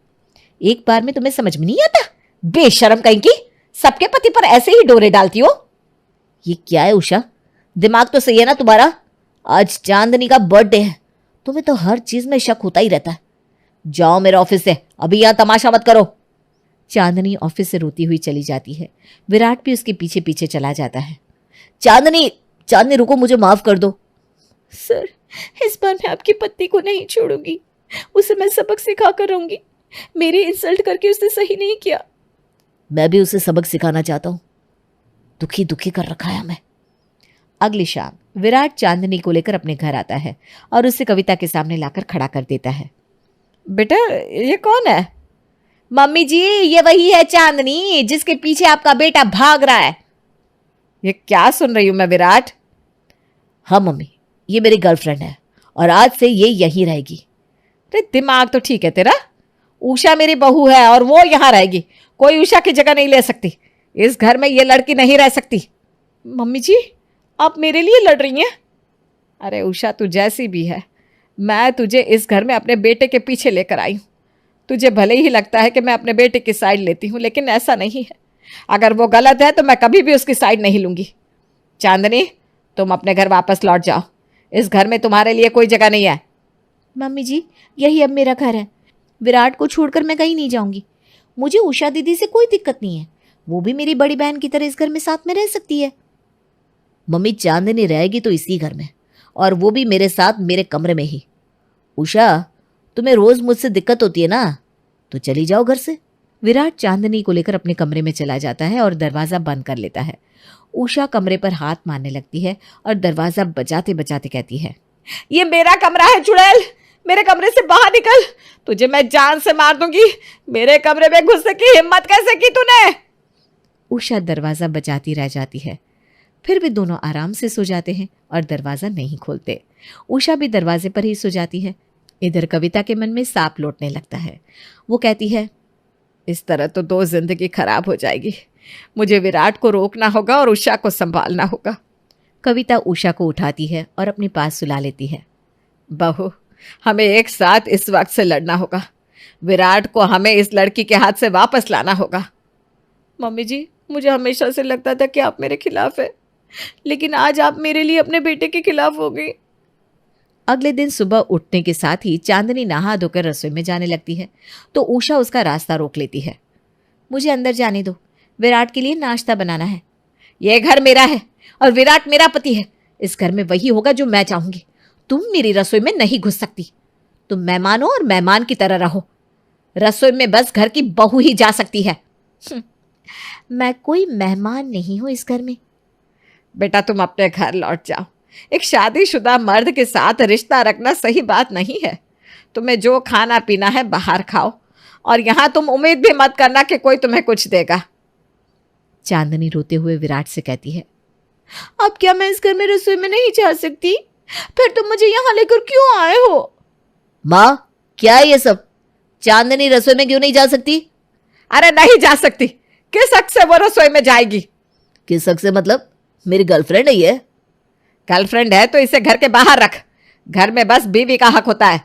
एक बार में तुम्हें समझ में नहीं आता? बेशरम कहीं की, सबके पति पर ऐसे ही डोरे डालती हो। ये क्या है उषा, दिमाग तो सही है ना तुम्हारा? आज चांदनी का बर्थडे है, तुम्हें तो हर चीज में शक होता ही रहता है। जाओ मेरे ऑफिस से, अभी यहां तमाशा मत करो। चांदनी ऑफिस से रोती हुई चली जाती है। विराट भी उसके पीछे पीछे चला जाता है। चांदनी, चांदनी रुको, मुझे माफ कर दो। सर, इस बार मैं आपकी पत्नी को नहीं छोड़ूंगी, उसे मैं सबक सिखा कर रहूंगी। मेरी इंसल्ट करके उसने सही नहीं किया। मैं भी उसे सबक सिखाना चाहता हूं, दुखी दुखी कर रखा है हमें। अगली शाम विराट चांदनी को लेकर अपने घर आता है और उसे कविता के सामने लाकर खड़ा कर देता है। बेटा, ये कौन है? मम्मी जी, ये वही है चांदनी जिसके पीछे आपका बेटा भाग रहा है। ये क्या सुन रही हूं मैं विराट? हाँ मम्मी, ये मेरी गर्लफ्रेंड है और आज से ये यहीं रहेगी। अरे दिमाग तो ठीक है तेरा। उषा मेरी बहू है और वो यहां रहेगी, कोई उषा की जगह नहीं ले सकती। इस घर में ये लड़की नहीं रह सकती। मम्मी जी, आप मेरे लिए लड़ रही हैं? अरे उषा, तू जैसी भी है, मैं तुझे इस घर में अपने बेटे के पीछे लेकर आई हूं। तुझे भले ही लगता है कि मैं अपने बेटे की साइड लेती हूं, लेकिन ऐसा नहीं है। अगर वो गलत है तो मैं कभी भी उसकी साइड नहीं लूंगी। चांदनी, तुम अपने घर वापस लौट जाओ, इस घर में तुम्हारे लिए कोई जगह नहीं है। मम्मी जी, यही अब मेरा घर है, विराट को छोड़कर मैं कहीं नहीं जाऊंगी। मुझे उषा दीदी से कोई दिक्कत नहीं है, वो भी मेरी बड़ी बहन की तरह इस घर में साथ में रह सकती है। मम्मी, चांदनी रहेगी तो इसी घर में, और वो भी मेरे साथ मेरे कमरे में ही। उषा, तुम्हें रोज मुझसे दिक्कत होती है ना, तो चली जाओ घर से। विराट चांदनी को लेकर अपने कमरे में चला जाता है और दरवाजा बंद कर लेता है। उषा कमरे पर हाथ मारने लगती है और दरवाजा बजाते बजाते कहती है, ये मेरा कमरा है चुड़ैल, मेरे कमरे से बाहर निकल, तुझे मैं जान से मार दूंगी। मेरे कमरे में घुसने की हिम्मत कैसे की तूने? उषा दरवाजा बजाती रह जाती है। फिर भी दोनों आराम से सो जाते हैं और दरवाजा नहीं खोलते। उषा भी दरवाजे पर ही सो जाती है। इधर कविता के मन में सांप लौटने लगता है। वो कहती है, इस तरह तो 2 जिंदगी खराब हो जाएगी। मुझे विराट को रोकना होगा और उषा को संभालना होगा। कविता उषा को उठाती है और अपने पास सुला लेती है। बहू, हमें एक साथ इस वक्त से लड़ना होगा। विराट को हमें इस लड़की के हाथ से वापस लाना होगा। मम्मी जी, मुझे हमेशा से लगता था कि आप मेरे खिलाफ है, लेकिन आज आप मेरे लिए अपने बेटे के खिलाफ हो गई। अगले दिन सुबह उठने के साथ ही चांदनी नहा धोकर रसोई में जाने लगती है तो उषा उसका रास्ता रोक लेती है। मुझे अंदर जाने दो, विराट के लिए नाश्ता बनाना है। यह घर मेरा है और विराट मेरा पति है। इस घर में वही होगा जो मैं चाहूंगी। तुम मेरी रसोई में नहीं घुस सकती। तुम मेहमान हो और मेहमान की तरह रहो। रसोई में बस घर की बहू ही जा सकती है। मैं कोई मेहमान नहीं हूं इस घर में। बेटा, तुम अपने घर लौट जाओ। एक शादीशुदा मर्द के साथ रिश्ता रखना सही बात नहीं है। तुम्हें जो खाना पीना है बाहर खाओ, और यहां तुम उम्मीद भी मत करना कि कोई तुम्हें कुछ देगा। चांदनी रोते हुए विराट से कहती है, अब क्या मैं इस घर में रसोई में नहीं जा सकती? फिर तुम मुझे यहां लेकर क्यों आए हो? माँ, क्या है ये सब? चांदनी रसोई में क्यों नहीं जा सकती? अरे नहीं जा सकती। किस हक से वो रसोई में जाएगी? किस हक से मतलब? मेरी गर्लफ्रेंड है ये। गर्लफ्रेंड है तो इसे घर के बाहर रख। घर में बस बीवी का हक होता है।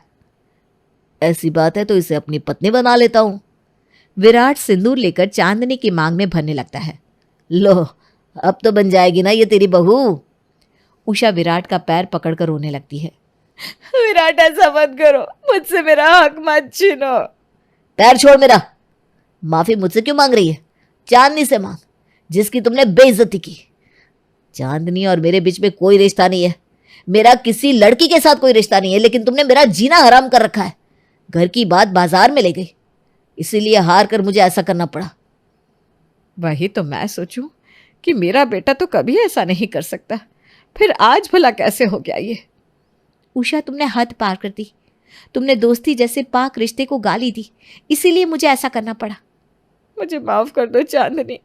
ऐसी बात है तो इसे अपनी पत्नी बना लेता हूं। विराट सिंदूर लेकर चांदनी की मांग में भरने लगता है। लो, अब तो बन जाएगी ना ये तेरी बहू। उषा विराट का पैर पकड़कर रोने लगती है। विराट, ऐसा मत करो, मुझसे मेरा हक मत छीनो। पैर छोड़ मेरा। माफी मुझसे क्यों मांग रही है? चांदनी से मांग, जिसकी तुमने बेइज्जती की। चांदनी और मेरे बीच में कोई रिश्ता नहीं है। मेरा किसी लड़की के साथ कोई रिश्ता नहीं है, लेकिन तुमने मेरा जीना हराम कर रखा है। घर की बात बाजार में ले गई, इसीलिए हार कर मुझे ऐसा करना पड़ा। वही तो मैं सोचूं कि मेरा बेटा तो कभी ऐसा नहीं कर सकता, फिर आज भला कैसे हो गया ये? उषा, तुमने हद पार कर दी। तुमने दोस्ती जैसे पाक रिश्ते को गाली दी, इसीलिए मुझे ऐसा करना पड़ा। मुझे माफ कर दो चांदनी।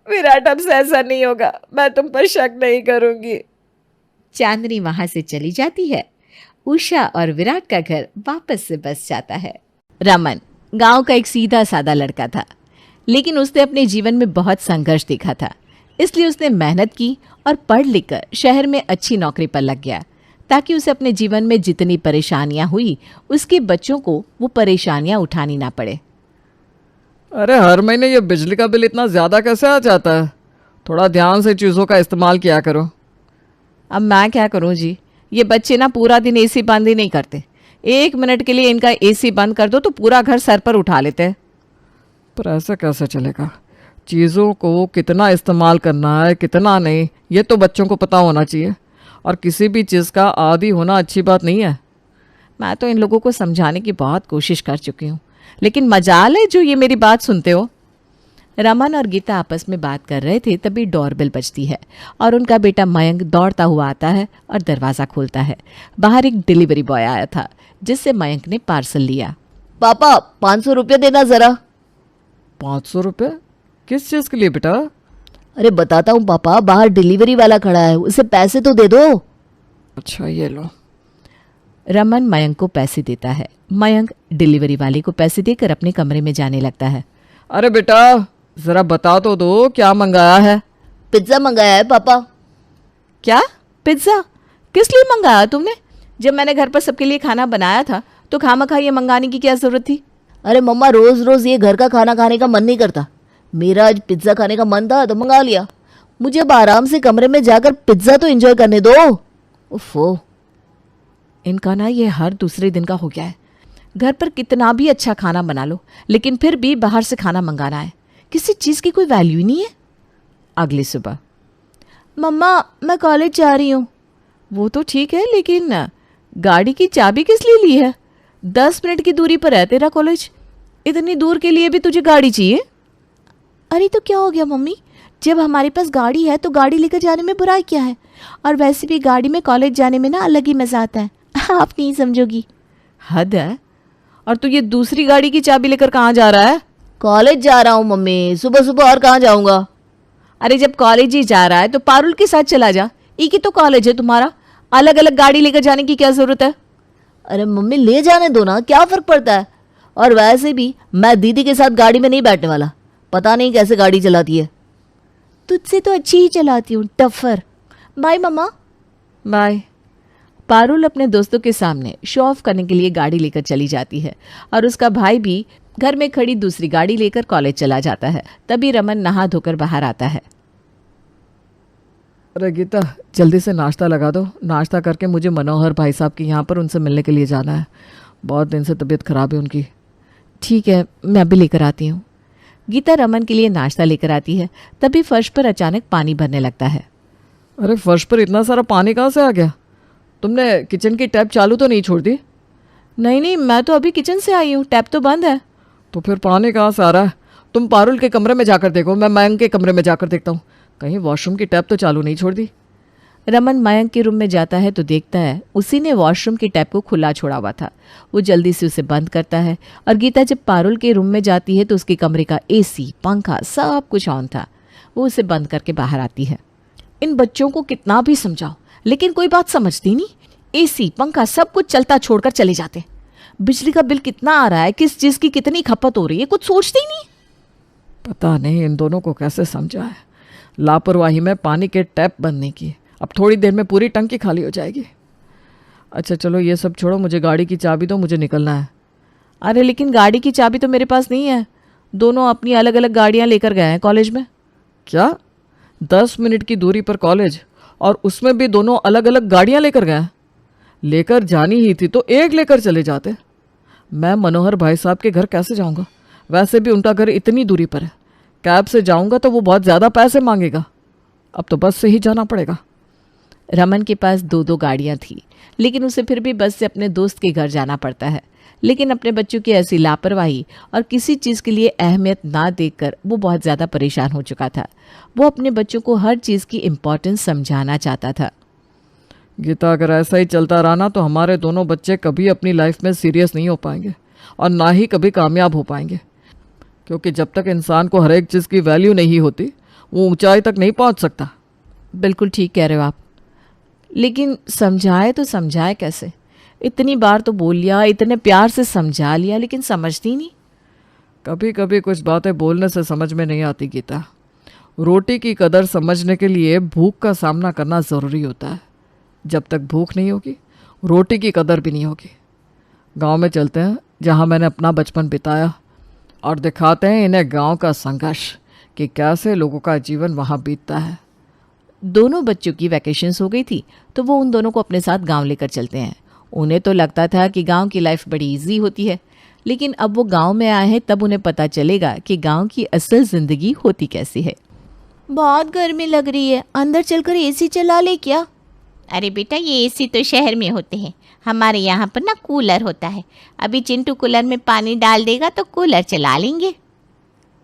विराट, अब से ऐसा नहीं होगा। मैं तुम पर शक नहीं करूंगी। चांदनी वहां से चली जाती है। उषा और विराट का घर वापस से बस जाता है। रमन गांव का एक सीधा सादा लड़का था, लेकिन उसने अपने जीवन में बहुत संघर्ष देखा था। इसलिए उसने मेहनत की और पढ़ लिख कर शहर में अच्छी नौकरी पर लग गया, ताकि उसे अपने जीवन में जितनी परेशानियां हुई उसके बच्चों को वो परेशानियां उठानी ना पड़े। अरे हर महीने ये बिजली का बिल इतना ज्यादा कैसे आ जाता है? थोड़ा ध्यान से चीजों का इस्तेमाल किया करो। अब मैं क्या करूं जी, ये बच्चे ना पूरा दिन एसी बंद ही नहीं करते। 1 मिनट के लिए इनका एसी बंद कर दो तो पूरा घर सर पर उठा लेते हैं। पर ऐसा कैसे चलेगा? चीज़ों को कितना इस्तेमाल करना है कितना नहीं, ये तो बच्चों को पता होना चाहिए। और किसी भी चीज़ का आदी होना अच्छी बात नहीं है। मैं तो इन लोगों को समझाने की बहुत कोशिश कर चुकी हूँ, लेकिन मजाल है जो ये मेरी बात सुनते हो। रमन और गीता आपस में बात कर रहे थे, तभी डोरबेल बजती है और उनका बेटा मयंक दौड़ता हुआ आता है और दरवाज़ा खोलता है। बाहर एक डिलीवरी बॉय आया था, जिससे मयंक ने पार्सल लिया। पापा 500 रुपये देना जरा। 500 रुपये? किस चीज़ के लिए बेटा? अरे बताता हूँ पापा, बाहर डिलीवरी वाला खड़ा है, उसे पैसे तो दे दो। अच्छा ये लो। रमन मयंक को पैसे देता है। मयंक डिलीवरी वाले को पैसे देकर अपने कमरे में जाने लगता है। अरे बेटा जरा बता तो दो क्या मंगाया है? पिज्जा मंगाया है पापा। क्या? पिज्जा? किस लिए मंगाया तुमने? जब मैंने घर पर सबके लिए खाना बनाया था तो खामखा ये मंगाने की क्या जरूरत थी? अरे मम्मा, रोज रोज ये घर का खाना खाने का मन नहीं करता। मेरा आज पिज्जा खाने का मन था तो मंगा लिया। मुझे अब आराम से कमरे में जाकर पिज्जा तो एंजॉय करने दो। उफ़ो, इनका ना ये हर दूसरे दिन का हो गया है। घर पर कितना भी अच्छा खाना बना लो, लेकिन फिर भी बाहर से खाना मंगाना है। किसी चीज़ की कोई वैल्यू ही नहीं है। अगली सुबह, मम्मा मैं कॉलेज जा रही हूँ। वो तो ठीक है, लेकिन गाड़ी की चाबी किस लिए ली है? 10 मिनट की दूरी पर है तेरा कॉलेज, इतनी दूर के लिए भी तुझे गाड़ी चाहिए? अरे तो क्या हो गया मम्मी, जब हमारे पास गाड़ी है तो गाड़ी लेकर जाने में बुराई क्या है? और वैसे भी गाड़ी में कॉलेज जाने में ना अलग ही मजा आता है। आप नहीं समझोगी। हद है। और तू ये दूसरी गाड़ी की चाबी लेकर कहाँ जा रहा है? कॉलेज जा रहा हूँ मम्मी, सुबह सुबह और कहाँ जाऊँगा? अरे जब कॉलेज ही जा रहा है तो पारुल के साथ चला जा। एक ही तो कॉलेज है तुम्हारा, अलग अलग गाड़ी लेकर जाने की क्या जरूरत है? अरे मम्मी ले जाने दो ना, क्या फर्क पड़ता है? और वैसे भी मैं दीदी के साथ गाड़ी में नहीं बैठने वाला, पता नहीं कैसे गाड़ी चलाती है। तुझसे तो अच्छी ही चलाती हूँ, टफर। बाय मम्मा। बाय। पारुल अपने दोस्तों के सामने शो ऑफ करने के लिए गाड़ी लेकर चली जाती है और उसका भाई भी घर में खड़ी दूसरी गाड़ी लेकर कॉलेज चला जाता है। तभी रमन नहा धोकर बाहर आता है। अरे गीता जल्दी से नाश्ता लगा दो। नाश्ता करके मुझे मनोहर भाई साहब के यहाँ पर उनसे मिलने के लिए जाना है। बहुत दिन से तबीयत खराब है उनकी। ठीक है, मैं अभी लेकर आती हूँ। गीता रमन के लिए नाश्ता लेकर आती है। तभी फर्श पर अचानक पानी भरने लगता है। अरे फर्श पर इतना सारा पानी कहाँ से आ गया? तुमने किचन की टैप चालू तो नहीं छोड़ दी? नहीं, मैं तो अभी किचन से आई हूँ, टैप तो बंद है। तो फिर पानी कहाँ से आ रहा है? तुम पारुल के कमरे में जाकर देखो, मैं मयंक के कमरे में जाकर देखता हूँ। कहीं वॉशरूम की टैप तो चालू नहीं छोड़ दी। रमन मयंक के रूम में जाता है तो देखता है उसी ने वॉशरूम की टैप को खुला छोड़ा हुआ था। वो जल्दी से उसे बंद करता है और गीता जब पारुल के रूम में जाती है तो उसके कमरे का एसी, पंखा सब कुछ ऑन था। वो उसे बंद करके बाहर आती है। इन बच्चों को कितना भी समझाओ लेकिन कोई बात समझती नहीं। एसी, पंखा सब कुछ चलता छोड़कर चले जाते। बिजली का बिल कितना आ रहा है, किस चीज की कितनी खपत हो रही है, कुछ सोचते ही नहीं। पता नहीं इन दोनों को कैसे समझा है। लापरवाही में पानी के टैप बंद नहीं किए, अब थोड़ी देर में पूरी टंकी खाली हो जाएगी। अच्छा चलो ये सब छोड़ो, मुझे गाड़ी की चाबी दो, मुझे निकलना है। अरे लेकिन गाड़ी की चाबी तो मेरे पास नहीं है। दोनों अपनी अलग अलग गाड़ियां लेकर गए हैं कॉलेज में। क्या? 10 मिनट की दूरी पर कॉलेज, और उसमें भी दोनों अलग अलग गाड़ियां लेकर गए? लेकर जानी ही थी तो एक लेकर चले जाते। मैं मनोहर भाई साहब के घर कैसे जाऊंगा? वैसे भी उनका घर इतनी दूरी पर है। कैब से जाऊंगा तो वो बहुत ज़्यादा पैसे मांगेगा। अब तो बस से ही जाना पड़ेगा। रमन के पास 2 गाड़ियां थी, लेकिन उसे फिर भी बस से अपने दोस्त के घर जाना पड़ता है। लेकिन अपने बच्चों की ऐसी लापरवाही और किसी चीज़ के लिए अहमियत ना देखकर वो बहुत ज़्यादा परेशान हो चुका था। वो अपने बच्चों को हर चीज़ की इम्पोर्टेंस समझाना चाहता था। गीता अगर ऐसा ही चलता रहा ना तो हमारे दोनों बच्चे कभी अपनी लाइफ में सीरियस नहीं हो पाएंगे और ना ही कभी कामयाब हो पाएंगे। क्योंकि जब तक इंसान को हर एक चीज़ की वैल्यू नहीं होती वो ऊंचाई तक नहीं पहुंच सकता। बिल्कुल ठीक कह रहे हो आप, लेकिन समझाए तो समझाए कैसे? इतनी बार तो बोल लिया, इतने प्यार से समझा लिया, लेकिन समझती नहीं। कभी कभी कुछ बातें बोलने से समझ में नहीं आती गीता। रोटी की कदर समझने के लिए भूख का सामना करना ज़रूरी होता है। जब तक भूख नहीं होगी रोटी की कदर भी नहीं होगी। गांव में चलते हैं जहां मैंने अपना बचपन बिताया और दिखाते हैं इन्हें गांव का संघर्ष कि कैसे लोगों का जीवन वहां बीतता है। दोनों बच्चों की वैकेशंस हो गई थी तो वो उन दोनों को अपने साथ गांव लेकर चलते हैं। उन्हें तो लगता था कि गांव की लाइफ बड़ी इजी होती है, लेकिन अब वो गांव में आए हैं तब उन्हें पता चलेगा कि गांव की असल जिंदगी होती कैसी है। बहुत गर्मी लग रही है, अंदर चलकर एसी चला ले क्या? अरे बेटा, ये एसी तो शहर में होते हैं, हमारे यहाँ पर ना कूलर होता है। अभी चिंटू कूलर में पानी डाल देगा तो कूलर चला लेंगे।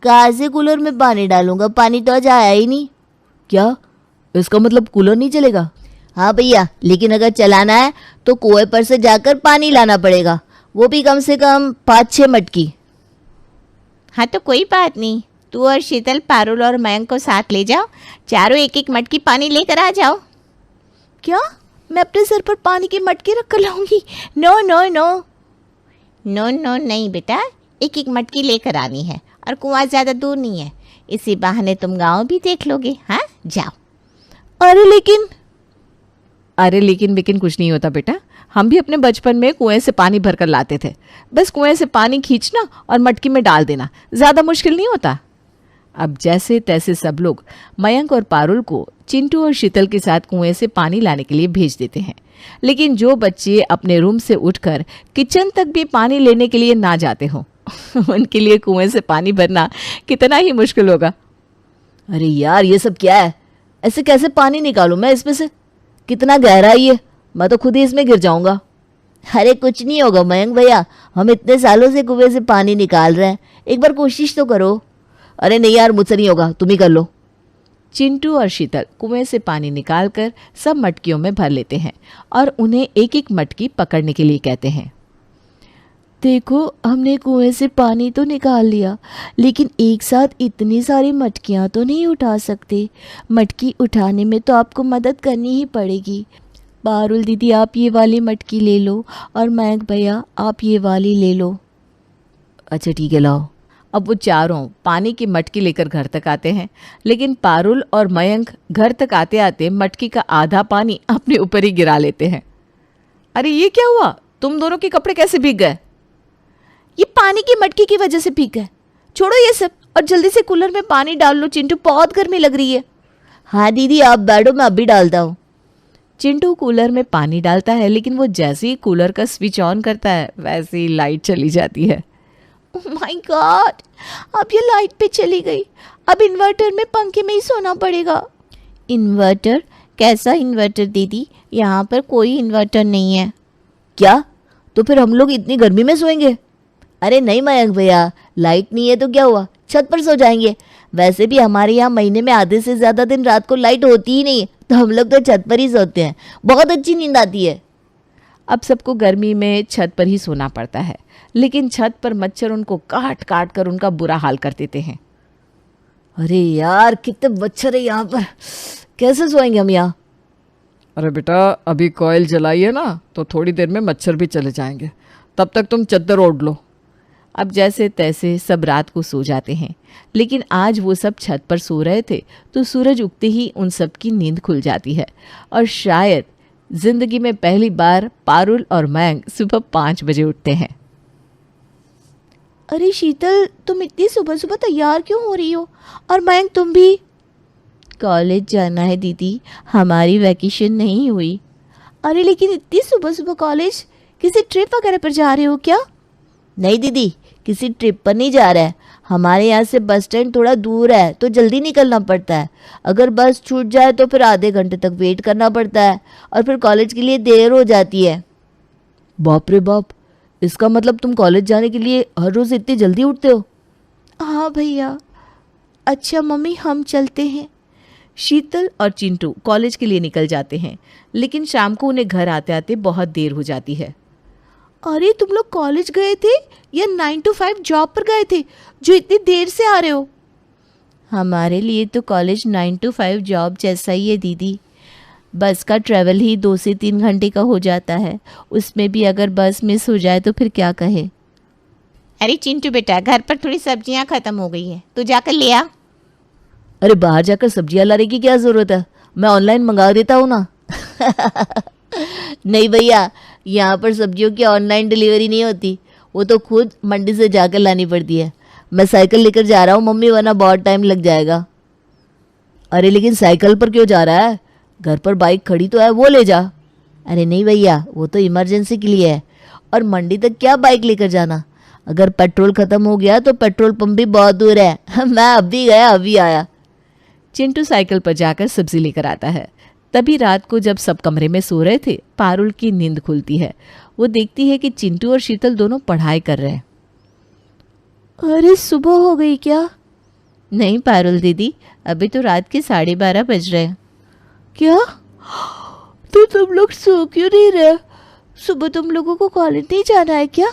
कहाँ से कूलर में पानी डालूंगा, पानी तो आज आया ही नहीं। क्या इसका मतलब कूलर नहीं चलेगा? हाँ भैया, लेकिन अगर चलाना है तो कुएं पर से जाकर पानी लाना पड़ेगा, वो भी कम से कम 5-6 मटकी। हाँ तो कोई बात नहीं, तू और शीतल, पारुल और मयंक को साथ ले जाओ, चारों एक एक मटकी पानी लेकर आ जाओ। क्या मैं अपने सर पर पानी की मटकी रख कर लाऊंगी? No no no no no नहीं बेटा, एक एक मटकी लेकर आनी है और कुआं ज़्यादा दूर नहीं है, इसी बहाने तुम गाँव भी देख लोगे। हाँ जाओ। अरे लेकिन कुछ नहीं होता बेटा। हम भी अपने बचपन में कुएं से पानी भरकर लाते थे। बस कुएं से पानी खींचना और मटकी में डाल देना, ज़्यादा मुश्किल नहीं होता। अब जैसे तैसे सब लोग मयंक और पारुल को चिंटू और शीतल के साथ कुएं से पानी लाने के लिए भेज देते हैं। लेकिन जो बच्चे अपने रूम से उठकर किचन तक भी पानी लेने के लिए ना जाते हों उनके लिए कुएं से पानी भरना कितना ही मुश्किल होगा। अरे यार, ये सब क्या है? ऐसे कैसे पानी निकालूं मैं इसमें से? कितना गहरा है ये, मैं तो खुद ही इसमें गिर जाऊंगा। अरे कुछ नहीं होगा मयंक भैया, हम इतने सालों से कुएं से पानी निकाल रहे हैं, एक बार कोशिश तो करो। अरे नहीं यार, मुझसे नहीं होगा, तुम ही कर लो। चिंटू और शीतल कुएं से पानी निकालकर सब मटकियों में भर लेते हैं और उन्हें एक एक मटकी पकड़ने के लिए कहते हैं। देखो, हमने कुएं से पानी तो निकाल लिया, लेकिन एक साथ इतनी सारी मटकियां तो नहीं उठा सकते। मटकी उठाने में तो आपको मदद करनी ही पड़ेगी। पारुल दीदी आप ये वाली मटकी ले लो और मयंक भैया आप ये वाली ले लो। अच्छा ठीक है, लाओ। अब वो चारों पानी की मटकी लेकर घर तक आते हैं, लेकिन पारुल और मयंक घर तक आते आते मटकी का आधा पानी अपने ऊपर ही गिरा लेते हैं। अरे ये क्या हुआ? तुम दोनों के कपड़े कैसे भीग गए? ये पानी की मटकी की वजह से भीग गए। छोड़ो ये सब और जल्दी से कूलर में पानी डाल लो चिंटू, बहुत गर्मी लग रही है। हाँ दीदी आप बैठो, मैं अभी डालता हूँ। चिंटू कूलर में पानी डालता है, लेकिन वो जैसे ही कूलर का स्विच ऑन करता है वैसे ही लाइट चली जाती है। ओह माय गॉड, अब ये लाइट पे चली गई। अब इन्वर्टर में पंखे में ही सोना पड़ेगा। इन्वर्टर? कैसा इन्वर्टर दीदी? यहाँ पर कोई इन्वर्टर नहीं है। क्या? तो फिर हम लोग इतनी गर्मी में सोएंगे? अरे नहीं मयंक भैया, लाइट नहीं है तो क्या हुआ, छत पर सो जाएंगे। वैसे भी हमारे यहाँ महीने में आधे से ज्यादा दिन रात को लाइट होती ही नहीं, तो हम लोग तो छत पर ही सोते हैं, बहुत अच्छी नींद आती है। अब सबको गर्मी में छत पर ही सोना पड़ता है, लेकिन छत पर मच्छर उनको काट काट कर उनका बुरा हाल कर देते हैं। अरे यार, कितने मच्छर है यहाँ पर, कैसे सोएंगे हम यहाँ? अरे बेटा, अभी कॉइल जलाइए ना, तो थोड़ी देर में मच्छर भी चले जाएंगे, तब तक तुम चद्दर ओढ़ लो। अब जैसे तैसे सब रात को सो जाते हैं, लेकिन आज वो सब छत पर सो रहे थे तो सूरज उगते ही उन सब की नींद खुल जाती है और शायद जिंदगी में पहली बार पारुल और मयंक सुबह 5 बजे उठते हैं। अरे शीतल, तुम इतनी सुबह सुबह तैयार क्यों हो रही हो? और मयंक तुम भी? कॉलेज जाना है दीदी, हमारी वैकेशन नहीं हुई। अरे लेकिन इतनी सुबह सुबह कॉलेज? किसी ट्रिप वगैरह पर जा रहे हो क्या? नहीं दीदी, किसी ट्रिप पर नहीं जा रहा है। हमारे यहाँ से बस स्टैंड थोड़ा दूर है तो जल्दी निकलना पड़ता है। अगर बस छूट जाए तो फिर आधे घंटे तक वेट करना पड़ता है और फिर कॉलेज के लिए देर हो जाती है। बाप रे बाप, इसका मतलब तुम कॉलेज जाने के लिए हर रोज इतनी जल्दी उठते हो? हाँ भैया। अच्छा मम्मी, हम चलते हैं। शीतल और चिंटू कॉलेज के लिए निकल जाते हैं, लेकिन शाम को उन्हें घर आते आते बहुत देर हो जाती है। अरे तुम लोग कॉलेज गए थे या 9 to 5 जॉब पर गए थे जो इतनी देर से आ रहे हो? हमारे लिए तो कॉलेज 9 to 5 जॉब जैसा ही है दीदी। बस का ट्रैवल ही 2 से 3 घंटे का हो जाता है, उसमें भी अगर बस मिस हो जाए तो फिर क्या कहे। अरे चिंटू बेटा, घर पर थोड़ी सब्जियां खत्म हो गई है, तू जाकर ले आ। अरे बाहर जाकर सब्जियां लाने की क्या जरूरत है, मैं ऑनलाइन मंगा देता हूँ ना। नहीं भैया, यहाँ पर सब्जियों की ऑनलाइन डिलीवरी नहीं होती, वो तो खुद मंडी से जाकर लानी पड़ती है। मैं साइकिल लेकर जा रहा हूँ मम्मी, वरना बहुत टाइम लग जाएगा। अरे लेकिन साइकिल पर क्यों जा रहा है, घर पर बाइक खड़ी तो है, वो ले जा। अरे नहीं भैया, वो तो इमरजेंसी के लिए है, और मंडी तक क्या बाइक लेकर जाना, अगर पेट्रोल खत्म हो गया तो पेट्रोल पंप भी बहुत दूर है। मैं अभी गया अभी आया। चिंटू साइकिल पर जाकर सब्जी लेकर आता है। तभी रात को जब सब कमरे में सो रहे थे, पारुल की नींद खुलती है। वो देखती है कि चिंटू और शीतल दोनों पढ़ाई कर रहे हैं। अरे सुबह हो गई क्या? नहीं पारुल दीदी, अभी तो रात के 12:30 बज रहे हैं। क्या? तो तुम लोग सो क्यों नहीं रहे? सुबह तुम लोगों को कॉलेज नहीं जाना है क्या?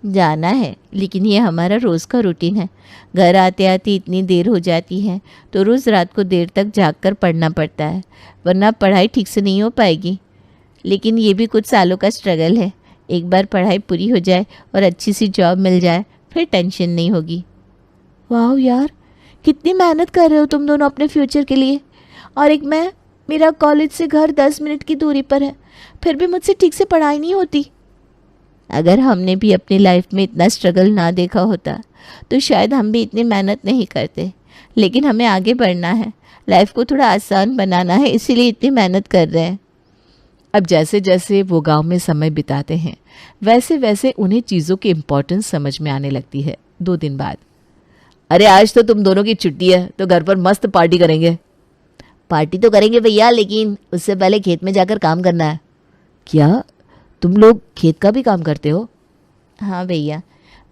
जाना है, लेकिन ये हमारा रोज़ का रूटीन है। घर आते आते इतनी देर हो जाती है तो रोज़ रात को देर तक जागकर पढ़ना पड़ता है, वरना पढ़ाई ठीक से नहीं हो पाएगी। लेकिन ये भी कुछ सालों का स्ट्रगल है। एक बार पढ़ाई पूरी हो जाए और अच्छी सी जॉब मिल जाए, फिर टेंशन नहीं होगी। वाह यार, कितनी मेहनत कर रहे हो तुम दोनों अपने फ्यूचर के लिए। और एक मैं, मेरा कॉलेज से घर 10 मिनट की दूरी पर है, फिर भी मुझसे ठीक से पढ़ाई नहीं होती। अगर हमने भी अपनी लाइफ में इतना स्ट्रगल ना देखा होता तो शायद हम भी इतनी मेहनत नहीं करते। लेकिन हमें आगे बढ़ना है, लाइफ को थोड़ा आसान बनाना है, इसीलिए इतनी मेहनत कर रहे हैं। अब जैसे जैसे वो गांव में समय बिताते हैं, वैसे वैसे उन्हें चीज़ों की इम्पोर्टेंस समझ में आने लगती है। 2 दिन बाद, अरे आज तो तुम दोनों की छुट्टी है, तो घर पर मस्त पार्टी करेंगे। पार्टी तो करेंगे भैया, लेकिन उससे पहले खेत में जाकर काम करना है। क्या तुम लोग खेत का भी काम करते हो? हाँ भैया,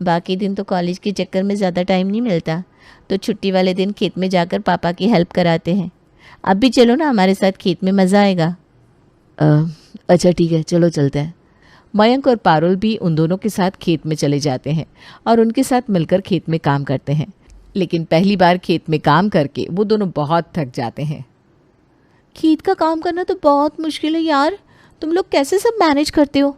बाकी दिन तो कॉलेज के चक्कर में ज़्यादा टाइम नहीं मिलता, तो छुट्टी वाले दिन खेत में जाकर पापा की हेल्प कराते हैं। अब भी चलो ना हमारे साथ, खेत में मज़ा आएगा। अच्छा ठीक है, चलो चलते हैं। मयंक और पारुल भी उन दोनों के साथ खेत में चले जाते हैं और उनके साथ मिलकर खेत में काम करते हैं। लेकिन पहली बार खेत में काम करके वो दोनों बहुत थक जाते हैं। खेत का काम करना तो बहुत मुश्किल है यार, तुम लोग कैसे सब मैनेज करते हो?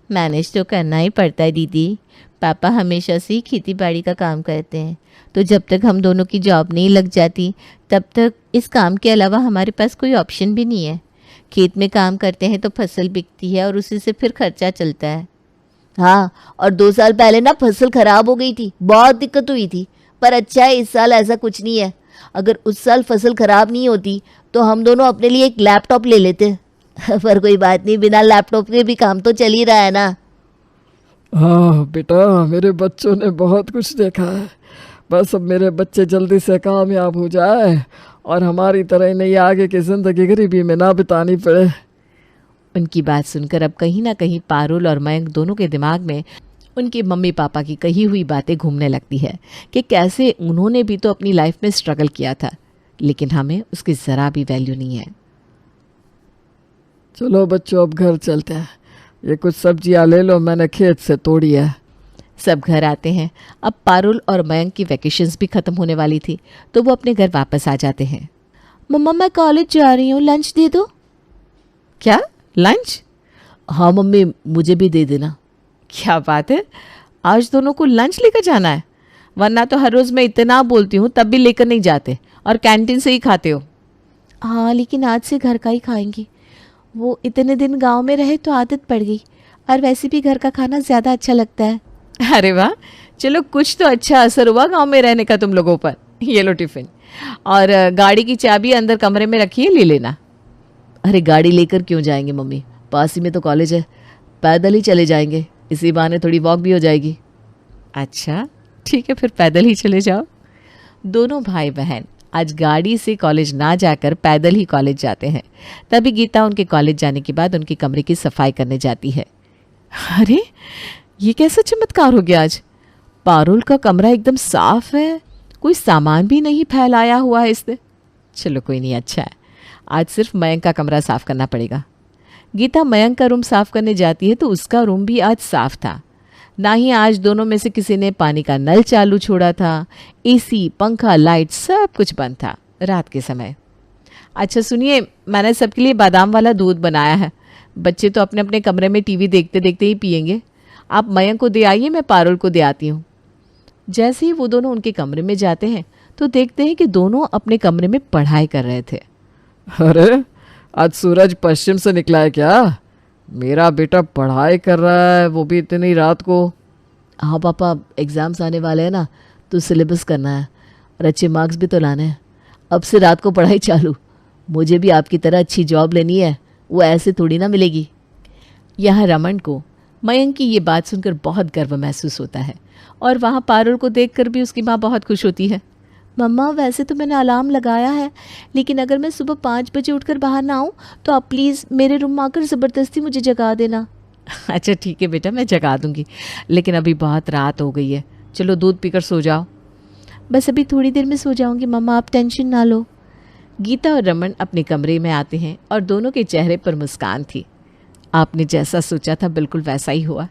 मैनेज तो करना ही पड़ता है दीदी, पापा हमेशा से ही खेती बाड़ी का काम करते हैं, तो जब तक हम दोनों की जॉब नहीं लग जाती तब तक इस काम के अलावा हमारे पास कोई ऑप्शन भी नहीं है। खेत में काम करते हैं तो फसल बिकती है और उसी से फिर खर्चा चलता है। हाँ, और 2 साल पहले ना फसल खराब हो गई थी, बहुत दिक्कत हुई थी। पर अच्छा है, इस साल ऐसा कुछ नहीं है। अगर उस साल फसल खराब नहीं होती तो हम दोनों अपने लिए एक लैपटॉप ले लेते। पर कोई बात नहीं, बिना लैपटॉप के भी काम तो चल ही रहा है ना। हाँ बेटा, मेरे बच्चों ने बहुत कुछ देखा है। बस अब मेरे बच्चे जल्दी से कामयाब हो जाए और हमारी तरह इन्हें आगे की ज़िंदगी गरीबी में ना बितानी पड़े। उनकी बात सुनकर अब कहीं ना कहीं पारुल और मयंक दोनों के दिमाग में उनके मम्मी पापा की कही हुई बातें घूमने लगती है कि कैसे उन्होंने भी तो अपनी लाइफ में स्ट्रगल किया था, लेकिन हमें उसकी ज़रा भी वैल्यू नहीं है। चलो बच्चों, अब घर चलते हैं। ये कुछ सब्जियां ले लो, मैंने खेत से तोड़ी है। सब घर आते हैं। अब पारुल और मयंक की वैकेशंस भी ख़त्म होने वाली थी, तो वो अपने घर वापस आ जाते हैं। मम्मा मैं कॉलेज जा रही हूँ, लंच दे दो। क्या लंच? हाँ मम्मी, मुझे भी दे देना। क्या बात है, आज दोनों को लंच लेकर जाना है? वरना तो हर रोज़ मैं इतना बोलती हूँ तब भी लेकर नहीं जाते और कैंटीन से ही खाते हो। हाँ, लेकिन आज से घर का ही खाएंगे। वो इतने दिन गांव में रहे तो आदत पड़ गई, और वैसे भी घर का खाना ज़्यादा अच्छा लगता है। अरे वाह, चलो कुछ तो अच्छा असर हुआ गांव में रहने का तुम लोगों पर। ये लो टिफ़िन, और गाड़ी की चाबी अंदर कमरे में रखिए, ले लेना। अरे गाड़ी लेकर क्यों जाएंगे मम्मी, पास ही में तो कॉलेज है, पैदल ही चले जाएंगे, इसी बहाने थोड़ी वॉक भी हो जाएगी। अच्छा ठीक है, फिर पैदल ही चले जाओ। दोनों भाई बहन आज गाड़ी से कॉलेज ना जाकर पैदल ही कॉलेज जाते हैं। तभी गीता उनके कॉलेज जाने के बाद उनके कमरे की सफाई करने जाती है। अरे ये कैसा चमत्कार हो गया आज, पारुल का कमरा एकदम साफ है, कोई सामान भी नहीं फैलाया हुआ है इसने। चलो कोई नहीं, अच्छा है, आज सिर्फ मयंक का कमरा साफ करना पड़ेगा। गीता मयंक का रूम साफ करने जाती है तो उसका रूम भी आज साफ था। ना ही आज दोनों में से किसी ने पानी का नल चालू छोड़ा था। एसी, पंखा, लाइट सब कुछ बंद था रात के समय। अच्छा सुनिए, मैंने सबके लिए बादाम वाला दूध बनाया है। बच्चे तो अपने अपने कमरे में टीवी देखते देखते ही पियेंगे। आप मयंक को दे आइए, मैं पारुल को दे आती हूँ। जैसे ही वो दोनों उनके कमरे में जाते हैं तो देखते हैं कि दोनों अपने कमरे में पढ़ाई कर रहे थे। अरे आज सूरज पश्चिम से निकला है क्या? मेरा बेटा पढ़ाई कर रहा है, वो भी इतनी रात को। हाँ पापा, एग्ज़ाम्स आने वाले हैं ना, तो सिलेबस करना है और अच्छे मार्क्स भी तो लाने हैं। अब से रात को पढ़ाई चालू। मुझे भी आपकी तरह अच्छी जॉब लेनी है, वो ऐसे थोड़ी ना मिलेगी। यहाँ रमन को मयंक की ये बात सुनकर बहुत गर्व महसूस होता है और वहाँ पारुल को देखकर भी उसकी माँ बहुत खुश होती है। मम्मा, वैसे तो मैंने अलार्म लगाया है, लेकिन अगर मैं सुबह 5 बजे उठकर बाहर ना आऊँ तो आप प्लीज़ मेरे रूम में आकर ज़बरदस्ती मुझे जगा देना। अच्छा ठीक है बेटा, मैं जगा दूँगी, लेकिन अभी बहुत रात हो गई है। चलो दूध पीकर सो जाओ। बस अभी थोड़ी देर में सो जाऊँगी मम्मा, आप टेंशन ना लो। गीता और रमन अपने कमरे में आते हैं और दोनों के चेहरे पर मुस्कान थी। आपने जैसा सोचा था बिल्कुल वैसा ही हुआ।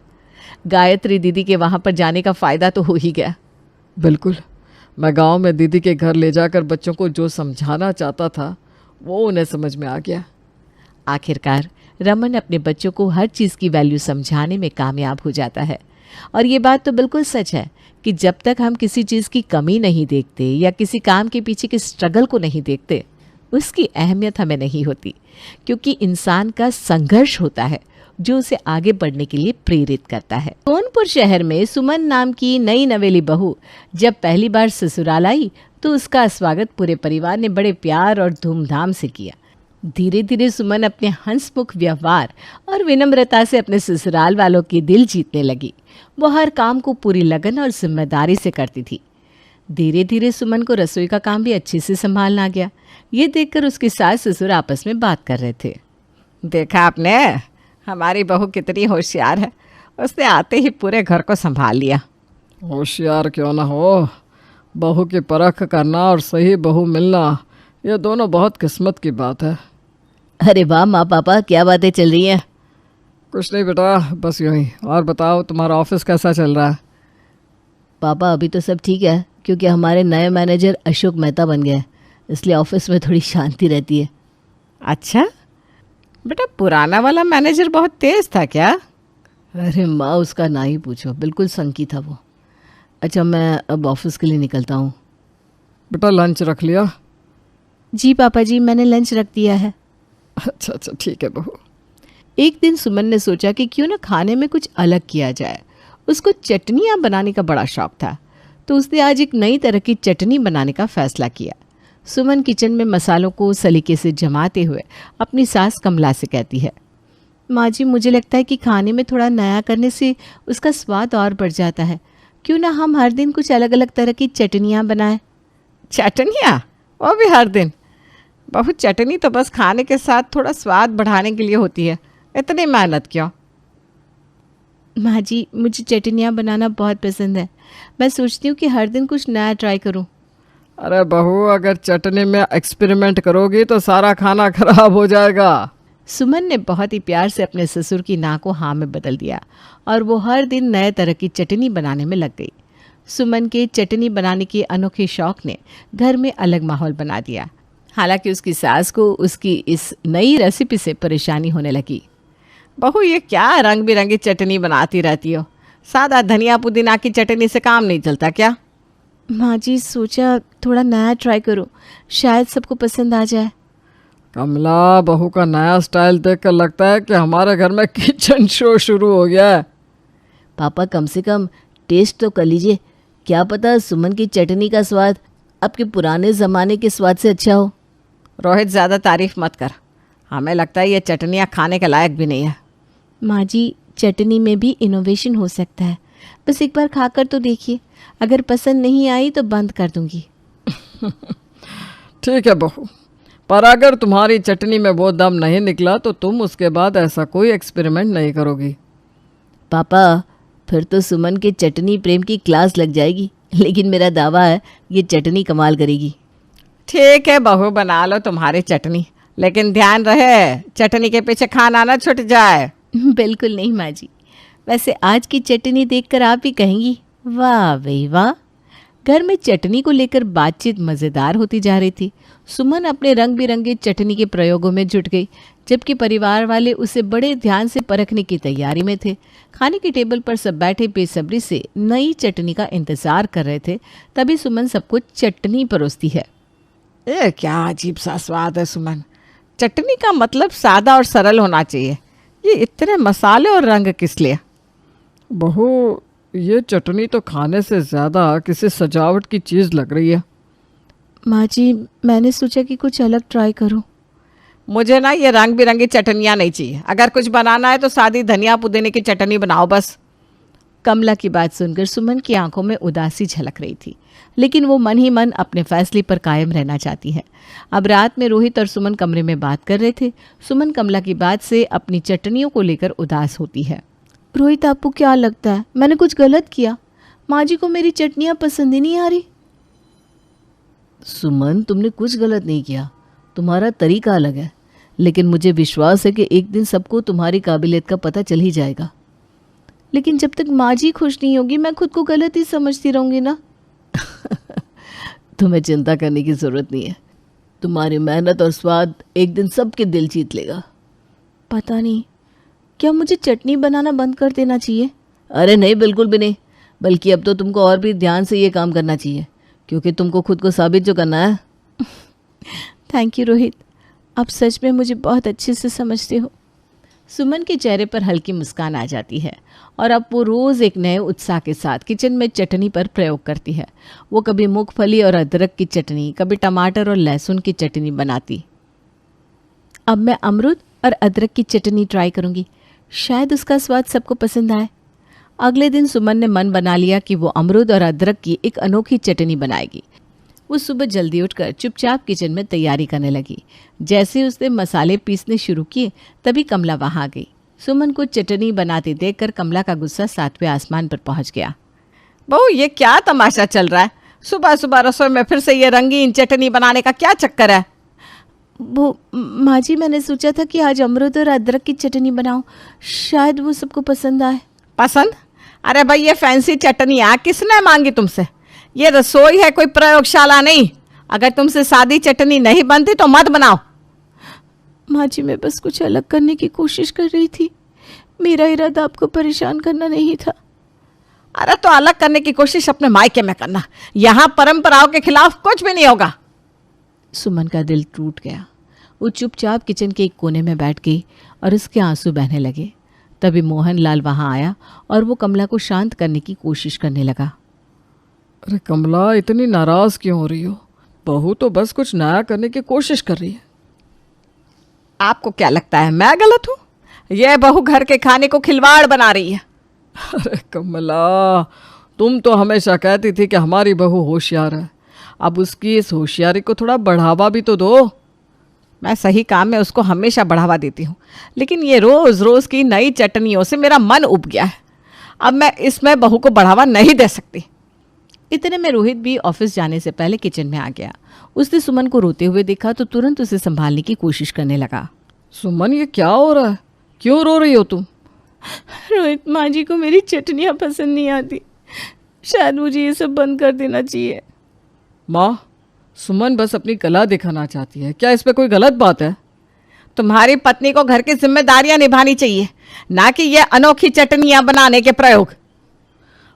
गायत्री दीदी के वहाँ पर जाने का फ़ायदा तो हो ही गया। बिल्कुल, मैं गांव में दीदी के घर ले जाकर बच्चों को जो समझाना चाहता था वो उन्हें समझ में आ गया। आखिरकार रमन अपने बच्चों को हर चीज़ की वैल्यू समझाने में कामयाब हो जाता है। और ये बात तो बिल्कुल सच है कि जब तक हम किसी चीज़ की कमी नहीं देखते या किसी काम के पीछे के स्ट्रगल को नहीं देखते, उसकी अहमियत हमें नहीं होती, क्योंकि इंसान का संघर्ष होता है जो उसे आगे बढ़ने के लिए प्रेरित करता है। सोनपुर शहर में सुमन नाम की नई नवेली बहू जब पहली बार ससुराल आई तो उसका स्वागत पूरे परिवार ने बड़े प्यार और धूमधाम से किया। धीरे धीरे सुमन अपने हंसमुख व्यवहार और विनम्रता से अपने ससुराल वालों के दिल जीतने लगी। वो हर काम को पूरी लगन और जिम्मेदारी से करती थी। धीरे धीरे सुमन को रसोई का काम भी अच्छे से संभालना गया। ये देखकर उसके सास ससुर आपस में बात कर रहे थे। देखा आपने, हमारी बहू कितनी होशियार है, उसने आते ही पूरे घर को संभाल लिया। होशियार क्यों ना हो, बहू की परख करना और सही बहू मिलना, ये दोनों बहुत किस्मत की बात है। अरे वाह माँ पापा, क्या बातें चल रही हैं? कुछ नहीं बेटा, बस यूं ही। और बताओ, तुम्हारा ऑफिस कैसा चल रहा है? पापा अभी तो सब ठीक है, क्योंकि हमारे नए मैनेजर अशोक मेहता बन गए, इसलिए ऑफिस में थोड़ी शांति रहती है। अच्छा बेटा, पुराना वाला मैनेजर बहुत तेज था क्या? अरे माँ, उसका ना ही पूछो, बिल्कुल संकी था वो। अच्छा, मैं अब ऑफिस के लिए निकलता हूँ। बेटा लंच रख लिया? जी पापा जी, मैंने लंच रख दिया है। अच्छा अच्छा, ठीक है बहू। एक दिन सुमन ने सोचा कि क्यों ना खाने में कुछ अलग किया जाए। उसको चटनियाँ बनाने का बड़ा शौक था, तो उसने आज एक नई तरह की चटनी बनाने का फैसला किया। सुमन किचन में मसालों को सलीके से जमाते हुए अपनी सास कमला से कहती है, माँ जी, मुझे लगता है कि खाने में थोड़ा नया करने से उसका स्वाद और बढ़ जाता है। क्यों ना हम हर दिन कुछ अलग अलग तरह की चटनियाँ बनाएं। चटनियाँ? वो भी हर दिन? बहू, चटनी तो बस खाने के साथ थोड़ा स्वाद बढ़ाने के लिए होती है, इतनी मेहनत क्यों? माँ जी, मुझे चटनियाँ बनाना बहुत पसंद है। मैं सोचती हूँ कि हर दिन कुछ नया ट्राई करूँ। अरे बहू, अगर चटनी में एक्सपेरिमेंट करोगी तो सारा खाना खराब हो जाएगा। सुमन ने बहुत ही प्यार से अपने ससुर की ना को हाँ में बदल दिया और वो हर दिन नए तरह की चटनी बनाने में लग गई। सुमन के चटनी बनाने के अनोखे शौक ने घर में अलग माहौल बना दिया। हालांकि उसकी सास को उसकी इस नई रेसिपी से परेशानी होने लगी। बहू, ये क्या रंग बिरंगी चटनी बनाती रहती हो? सादा धनिया पुदीना की चटनी से काम नहीं चलता क्या? माँ जी, सोचा थोड़ा नया ट्राई करूँ, शायद सबको पसंद आ जाए। कमला, बहू का नया स्टाइल देखकर लगता है कि हमारे घर में किचन शो शुरू हो गया है। पापा, कम से कम टेस्ट तो कर लीजिए, क्या पता सुमन की चटनी का स्वाद आपके पुराने ज़माने के स्वाद से अच्छा हो। रोहित, ज़्यादा तारीफ मत कर, हमें लगता है ये चटनियाँ खाने के लायक भी नहीं है। माँ जी, चटनी में भी इनोवेशन हो सकता है, बस एक बार खाकर तो देखिए, अगर पसंद नहीं आई तो बंद कर दूंगी। ठीक है बहू, पर अगर तुम्हारी चटनी में वो दम नहीं निकला तो तुम उसके बाद ऐसा कोई एक्सपेरिमेंट नहीं करोगी। पापा, फिर तो सुमन के चटनी प्रेम की क्लास लग जाएगी, लेकिन मेरा दावा है ये चटनी कमाल करेगी। ठीक है बहू, बना लो तुम्हारी चटनी, लेकिन ध्यान रहे चटनी के पीछे खाना ना छूट जाए। बिल्कुल नहीं माँ जी। वैसे आज की चटनी देखकर आप भी कहेंगी, वाह भाई वाह, घर में चटनी को लेकर बातचीत मजेदार होती जा रही थी। सुमन अपने रंग बिरंगे चटनी के प्रयोगों में जुट गई, जबकि परिवार वाले उसे बड़े ध्यान से परखने की तैयारी में थे। खाने की टेबल पर सब बैठे बेसब्री से नई चटनी का इंतजार कर रहे थे। तभी सुमन सबको चटनी परोसती है। ये क्या अजीब सा स्वाद है सुमन। चटनी का मतलब सादा और सरल होना चाहिए, ये इतने मसाले और रंग किस लिए? बहू, ये चटनी तो खाने से ज्यादा किसी सजावट की चीज लग रही है। माँ जी, मैंने सोचा कि कुछ अलग ट्राई करूं। मुझे ना ये रंग बिरंगी चटनियाँ नहीं चाहिए। अगर कुछ बनाना है तो सादी धनिया पुदीने की चटनी बनाओ बस। कमला की बात सुनकर सुमन की आंखों में उदासी झलक रही थी, लेकिन वो मन ही मन अपने फैसले पर कायम रहना चाहती है। अब रात में रोहित और सुमन कमरे में बात कर रहे थे। सुमन कमला की बात से अपनी चटनियों को लेकर उदास होती है। रोहित, आपको क्या लगता है मैंने कुछ गलत किया? माँ जी को मेरी चटनियाँ पसंद ही नहीं आ रही। सुमन, तुमने कुछ गलत नहीं किया, तुम्हारा तरीका अलग है, लेकिन मुझे विश्वास है कि एक दिन सबको तुम्हारी काबिलियत का पता चल ही जाएगा। लेकिन जब तक माँ जी खुश नहीं होगी मैं खुद को गलत ही समझती रहूंगी ना। तुम्हें चिंता करने की जरूरत नहीं है, तुम्हारी मेहनत और स्वाद एक दिन सबके दिल जीत लेगा। पता नहीं, क्या मुझे चटनी बनाना बंद कर देना चाहिए? अरे नहीं, बिल्कुल भी नहीं, बल्कि अब तो तुमको और भी ध्यान से ये काम करना चाहिए, क्योंकि तुमको खुद को साबित जो करना है। थैंक यू रोहित, आप सच में मुझे बहुत अच्छे से समझते हो। सुमन के चेहरे पर हल्की मुस्कान आ जाती है और अब वो रोज़ एक नए उत्साह के साथ किचन में चटनी पर प्रयोग करती है। वो कभी मूंगफली और अदरक की चटनी, कभी टमाटर और लहसुन की चटनी बनाती। अब मैं अमरूद और अदरक की चटनी ट्राई करूंगी, शायद उसका स्वाद सबको पसंद आए। अगले दिन सुमन ने मन बना लिया कि वो अमरूद और अदरक की एक अनोखी चटनी बनाएगी। वो सुबह जल्दी उठकर चुपचाप किचन में तैयारी करने लगी। जैसे उसने मसाले पीसने शुरू किए तभी कमला वहां आ गई। सुमन को चटनी बनाते देखकर कमला का गुस्सा 7वें आसमान पर पहुंच गया। बहू, ये क्या तमाशा चल रहा है? सुबह सुबह रसोई में फिर से ये रंगीन चटनी बनाने का क्या चक्कर है? वो माँ जी, मैंने सोचा था कि आज अमरूद और अदरक की चटनी बनाऊं, शायद वो सबको पसंद आए। पसंद? अरे भाई, ये फैंसी चटनियाँ किसने मांगी तुमसे? ये रसोई है, कोई प्रयोगशाला नहीं। अगर तुमसे सादी चटनी नहीं बनती तो मत बनाओ। माँ जी, मैं बस कुछ अलग करने की कोशिश कर रही थी, मेरा इरादा आपको परेशान करना नहीं था। अरे तो अलग करने की कोशिश अपने मायके में करना, यहाँ परंपराओं के खिलाफ कुछ भी नहीं होगा। सुमन का दिल टूट गया। वो चुपचाप किचन के एक कोने में बैठ गई और उसके आंसू बहने लगे। तभी मोहन लाल वहां आया और वो कमला को शांत करने की कोशिश करने लगा। अरे कमला, इतनी नाराज क्यों हो रही हो? बहू तो बस कुछ नया करने की कोशिश कर रही है। आपको क्या लगता है मैं गलत हूँ? यह बहू घर के खाने को खिलवाड़ बना रही है। अरे कमला, तुम तो हमेशा कहती थी कि हमारी बहू होशियार है, अब उसकी इस होशियारी को थोड़ा बढ़ावा भी तो दो। मैं सही काम में उसको हमेशा बढ़ावा देती हूँ, लेकिन ये रोज रोज की नई चटनियों से मेरा मन उब गया है। अब मैं इसमें बहू को बढ़ावा नहीं दे सकती। इतने में रोहित भी ऑफिस जाने से पहले किचन में आ गया। उसने सुमन को रोते हुए देखा तो तुरंत उसे संभालने की कोशिश करने लगा। सुमन, ये क्या हो रहा है? क्यों रो रही हो तुम? रोहित, माँ जी को मेरी चटनियाँ पसंद नहीं आती, शायद मुझे ये सब बंद कर देना चाहिए। माँ, सुमन बस अपनी कला दिखाना चाहती है, क्या इस पे कोई गलत बात है? तुम्हारी पत्नी को घर की जिम्मेदारियां निभानी चाहिए, ना कि ये अनोखी चटनियां बनाने के प्रयोग।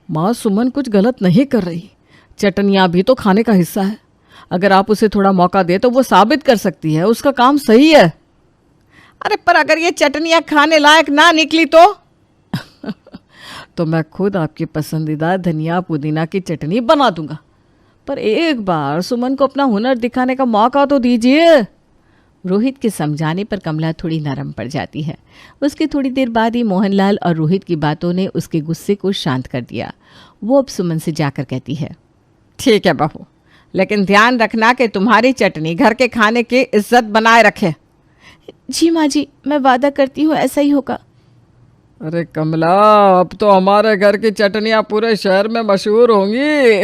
माँ, सुमन कुछ गलत नहीं कर रही, चटनियाँ भी तो खाने का हिस्सा है। अगर आप उसे थोड़ा मौका दे तो वो साबित कर सकती है उसका काम सही है। अरे पर अगर ये चटनियाँ खाने लायक ना निकली तो? तो मैं खुद आपकी पसंदीदा धनिया पुदीना की चटनी बना दूंगा, पर एक बार सुमन को अपना हुनर दिखाने का मौका तो दीजिए। रोहित के समझाने पर कमला थोड़ी नरम पड़ जाती है। उसके थोड़ी देर बाद ही मोहनलाल और रोहित की बातों ने उसके गुस्से को शांत कर दिया। वो अब सुमन से जाकर कहती है, ठीक है बहू, लेकिन ध्यान रखना कि तुम्हारी चटनी घर के खाने की इज्जत बनाए रखे। जी माँ जी, मैं वादा करती हूँ ऐसा ही होगा। अरे कमला, अब तो हमारे घर की चटनियाँ पूरे शहर में मशहूर होंगी।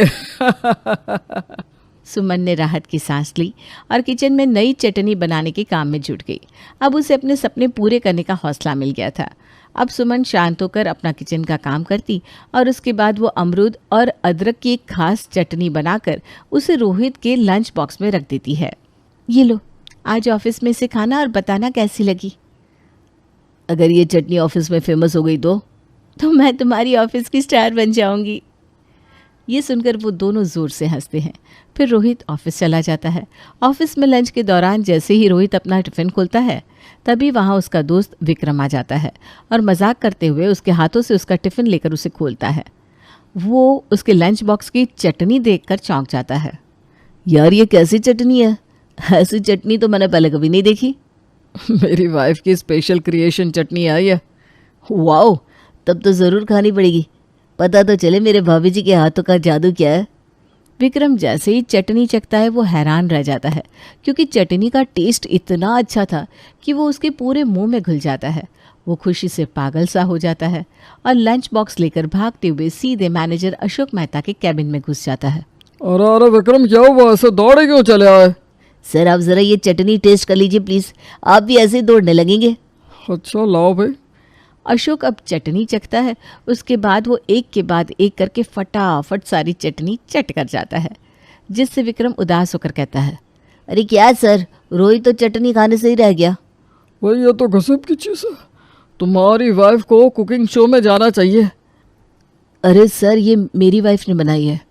सुमन ने राहत की सांस ली और किचन में नई चटनी बनाने के काम में जुट गई। अब उसे अपने सपने पूरे करने का हौसला मिल गया था। अब सुमन शांत होकर अपना किचन का काम करती और उसके बाद वो अमरूद और अदरक की एक खास चटनी बनाकर उसे रोहित के लंच बॉक्स में रख देती है। ये लो, आज ऑफिस में से खाना और बताना कैसी लगी। अगर ये चटनी ऑफिस में फेमस हो गई तो मैं तुम्हारी ऑफिस की स्टार बन जाऊंगी। ये सुनकर वो दोनों जोर से हंसते हैं। फिर रोहित ऑफिस चला जाता है। ऑफिस में लंच के दौरान जैसे ही रोहित अपना टिफिन खोलता है तभी वहाँ उसका दोस्त विक्रम आ जाता है और मजाक करते हुए उसके हाथों से उसका टिफिन लेकर उसे खोलता है। वो उसके लंच बॉक्स की चटनी देखकर चौंक जाता है। यार, ये कैसी चटनी है? ऐसी चटनी तो मैंने पहले कभी नहीं देखी। मेरी वाइफ की स्पेशल क्रिएशन चटनी है ये। वाओ, तब तो जरूर खानी पड़ेगी। पता तो चले मेरे भाभी जी के हाथों का जादू क्या है। विक्रम जैसे ही चटनी चखता है वो हैरान रह जाता है, क्योंकि चटनी का टेस्ट इतना अच्छा था कि वो उसके पूरे मुंह में घुल जाता है। वो खुशी से पागल सा हो जाता है और लंच बॉक्स लेकर भागते हुए सीधे मैनेजर अशोक मेहता के कैबिन में घुस जाता है। अरे विक्रम, क्या हुआ? ऐसे दौड़े क्यों चले आए? सर, आप जरा ये चटनी टेस्ट कर लीजिए प्लीज, आप भी ऐसे ही दौड़ने लगेंगे। अच्छा, लाओ भाई। अशोक अब चटनी चखता है। उसके बाद वो एक के बाद एक करके फटाफट सारी चटनी चट कर जाता है, जिससे विक्रम उदास होकर कहता है, अरे क्या सर, रोहित तो चटनी खाने से ही रह गया। भाई, ये तो गजब की चीज है। तुम्हारी वाइफ को कुकिंग शो में जाना चाहिए। अरे सर, ये मेरी वाइफ ने बनाई है।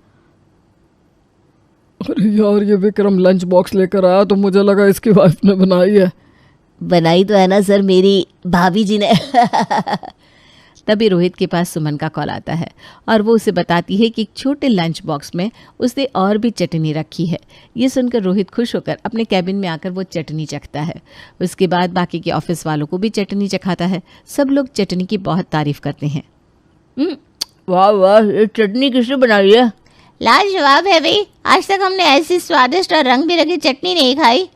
अरे यार, ये विक्रम लंच बॉक्स लेकर आया तो मुझे लगा इसकी वाइफ ने बनाई है। बनाई तो है ना सर, मेरी भाभी जी ने। तभी रोहित के पास सुमन का कॉल आता है और वो उसे बताती है कि एक छोटे लंच बॉक्स में उसने और भी चटनी रखी है। ये सुनकर रोहित खुश होकर अपने कैबिन में आकर वो चटनी चखता है। उसके बाद बाकी के ऑफिस वालों को भी चटनी चखाता है। सब लोग चटनी की बहुत तारीफ करते हैं। वाह वाह, ये चटनी किसने बनाई है? लाजवाब है भाई, आज तक हमने ऐसी स्वादिष्ट और रंग बिरंगी चटनी नहीं खाई।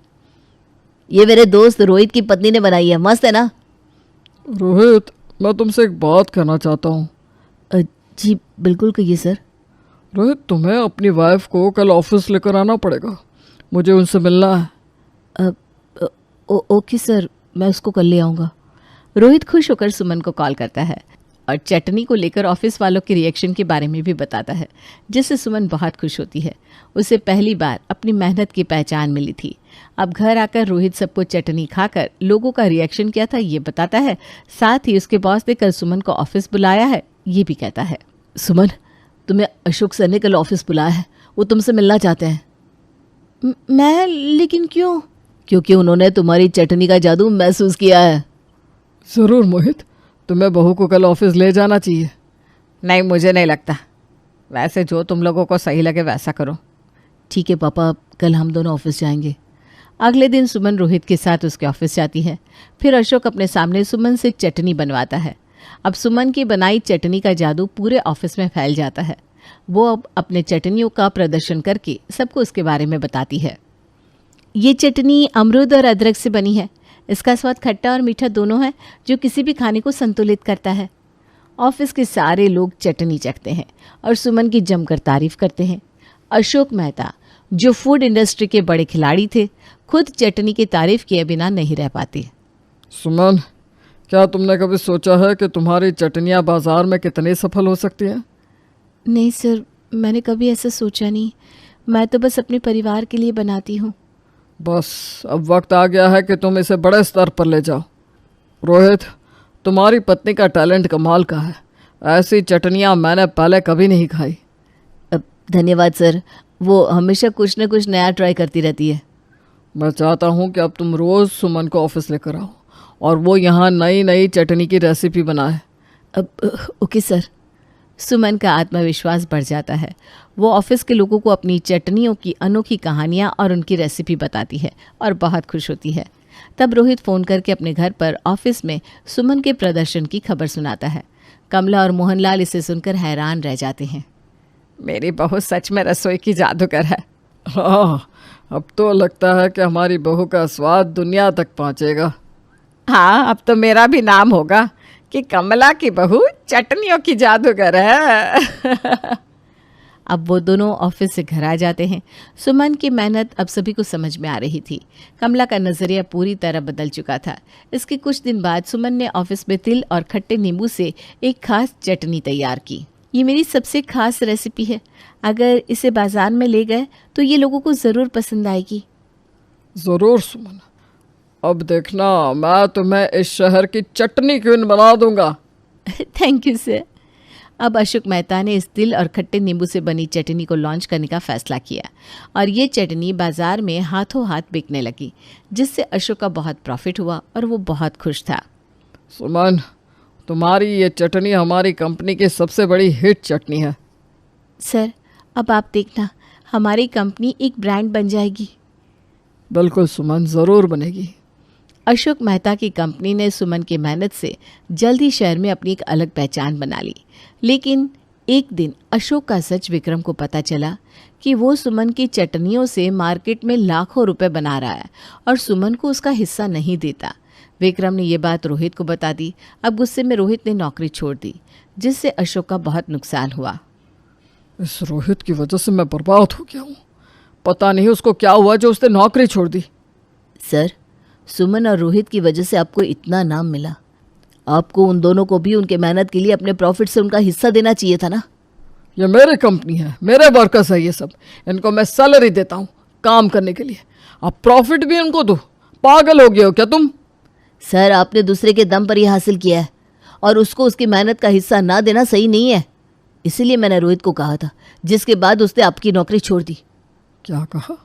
ये मेरे दोस्त रोहित की पत्नी ने बनाई है, मस्त है ना? रोहित, मैं तुमसे एक बात कहना चाहता हूँ। जी बिल्कुल कहिए सर। रोहित, तुम्हें अपनी वाइफ को कल ऑफिस लेकर आना पड़ेगा, मुझे उनसे मिलना है। ओके सर, मैं उसको कल ले आऊँगा। रोहित खुश होकर सुमन को कॉल करता है और चटनी को लेकर ऑफिस वालों के रिएक्शन के बारे में भी बताता है, जिससे सुमन बहुत खुश होती है। उसे पहली बार अपनी मेहनत की पहचान मिली थी। अब घर आकर रोहित सबको चटनी खाकर लोगों का रिएक्शन क्या था ये बताता है। साथ ही उसके बॉस ने कल सुमन को ऑफिस बुलाया है ये भी कहता है। सुमन, तुम्हें अशोक सर ने कल ऑफिस बुलाया है, वो तुमसे मिलना चाहते हैं। मैं? लेकिन क्यों? क्योंकि उन्होंने तुम्हारी चटनी का जादू महसूस किया है। जरूर मोहित, तुम्हें बहू को कल ऑफिस ले जाना चाहिए। नहीं, मुझे नहीं लगता। वैसे जो तुम लोगों को सही लगे वैसा करो। ठीक है पापा, कल हम दोनों ऑफिस जाएंगे। अगले दिन सुमन रोहित के साथ उसके ऑफिस जाती है। फिर अशोक अपने सामने सुमन से चटनी बनवाता है। अब सुमन की बनाई चटनी का जादू पूरे ऑफिस में फैल जाता है। वो अब अपने चटनियों का प्रदर्शन करके सबको उसके बारे में बताती है। ये चटनी अमरूद और अदरक से बनी है। इसका स्वाद खट्टा और मीठा दोनों है, जो किसी भी खाने को संतुलित करता है। ऑफिस के सारे लोग चटनी चखते हैं और सुमन की जमकर तारीफ करते हैं। अशोक मेहता, जो फूड इंडस्ट्री के बड़े खिलाड़ी थे, खुद चटनी की तारीफ किए बिना नहीं रह पाते। सुमन, क्या तुमने कभी सोचा है कि तुम्हारी चटनियाँ बाजार में कितनी सफल हो सकती हैं? नहीं सर, मैंने कभी ऐसा सोचा नहीं। मैं तो बस अपने परिवार के लिए बनाती हूँ। बस अब वक्त आ गया है कि तुम इसे बड़े स्तर पर ले जाओ। रोहित, तुम्हारी पत्नी का टैलेंट कमाल का है। ऐसी चटनियाँ मैंने पहले कभी नहीं खाई। धन्यवाद सर, वो हमेशा कुछ न कुछ नया ट्राई करती रहती है। मैं चाहता हूँ कि अब तुम रोज़ सुमन को ऑफिस लेकर आओ और वो यहाँ नई नई चटनी की रेसिपी बनाए। Okay sir. सुमन का आत्मविश्वास बढ़ जाता है। वो ऑफिस के लोगों को अपनी चटनियों की अनोखी कहानियाँ और उनकी रेसिपी बताती है और बहुत खुश होती है। तब रोहित फ़ोन करके अपने घर पर ऑफिस में सुमन के प्रदर्शन की खबर सुनाता है। कमला और मोहनलाल इसे सुनकर हैरान रह जाते हैं। मेरी बहू सच में रसोई की जादूगर है। हाँ, अब तो लगता है कि हमारी बहू का स्वाद दुनिया तक पहुँचेगा। हाँ, अब तो मेरा भी नाम होगा कि कमला की बहू चटनियों की जादूगर है। अब वो दोनों ऑफिस से घर आ जाते हैं। सुमन की मेहनत अब सभी को समझ में आ रही थी। कमला का नजरिया पूरी तरह बदल चुका था। इसके कुछ दिन बाद सुमन ने ऑफिस में तिल और खट्टे नींबू से एक खास चटनी तैयार की। ये मेरी सबसे खास रेसिपी है, अगर इसे बाजार में ले गए तो ये लोगों को जरूर पसंद आएगी। जरूर सुमन, अब देखना मैं तुम्हें इस शहर की चटनी क्वीन बना दूंगा। Thank you sir. अब अशोक मेहता ने इस तिल और खट्टे नींबू से बनी चटनी को लॉन्च करने का फैसला किया और ये चटनी बाजार में हाथों हाथ बिकने लगी, जिससे अशोक का बहुत प्रॉफिट हुआ और वो बहुत खुश था। सुमन, तुम्हारी ये चटनी हमारी कंपनी की सबसे बड़ी हिट चटनी है। सर, अब आप देखना हमारी कंपनी एक ब्रांड बन जाएगी। बिल्कुल सुमन, जरूर बनेगी। अशोक मेहता की कंपनी ने सुमन की मेहनत से जल्द ही शहर में अपनी एक अलग पहचान बना ली। लेकिन एक दिन अशोक का सच विक्रम को पता चला कि वो सुमन की चटनियों से मार्केट में लाखों रुपए बना रहा है और सुमन को उसका हिस्सा नहीं देता। विक्रम ने ये बात रोहित को बता दी। अब गुस्से में रोहित ने नौकरी छोड़ दी, जिससे अशोक का बहुत नुकसान हुआ। इस रोहित की वजह से मैं बर्बाद हो गया हूँ। पता नहीं उसको क्या हुआ जो उसने नौकरी छोड़ दी। सर, सुमन और रोहित की वजह से आपको इतना नाम मिला। आपको उन दोनों को भी उनके मेहनत के लिए अपने प्रॉफिट से उनका हिस्सा देना चाहिए था ना। ये मेरी कंपनी है, मेरे वर्कर्स है ये सब। इनको मैं सैलरी देता हूँ काम करने के लिए, अब प्रॉफिट भी इनको दो। पागल हो गए हो क्या तुम? सर, आपने दूसरे के दम पर यह हासिल किया है और उसको उसकी मेहनत का हिस्सा ना देना सही नहीं है। इसीलिए मैंने रोहित को कहा था, जिसके बाद उसने आपकी नौकरी छोड़ दी। क्या कहा?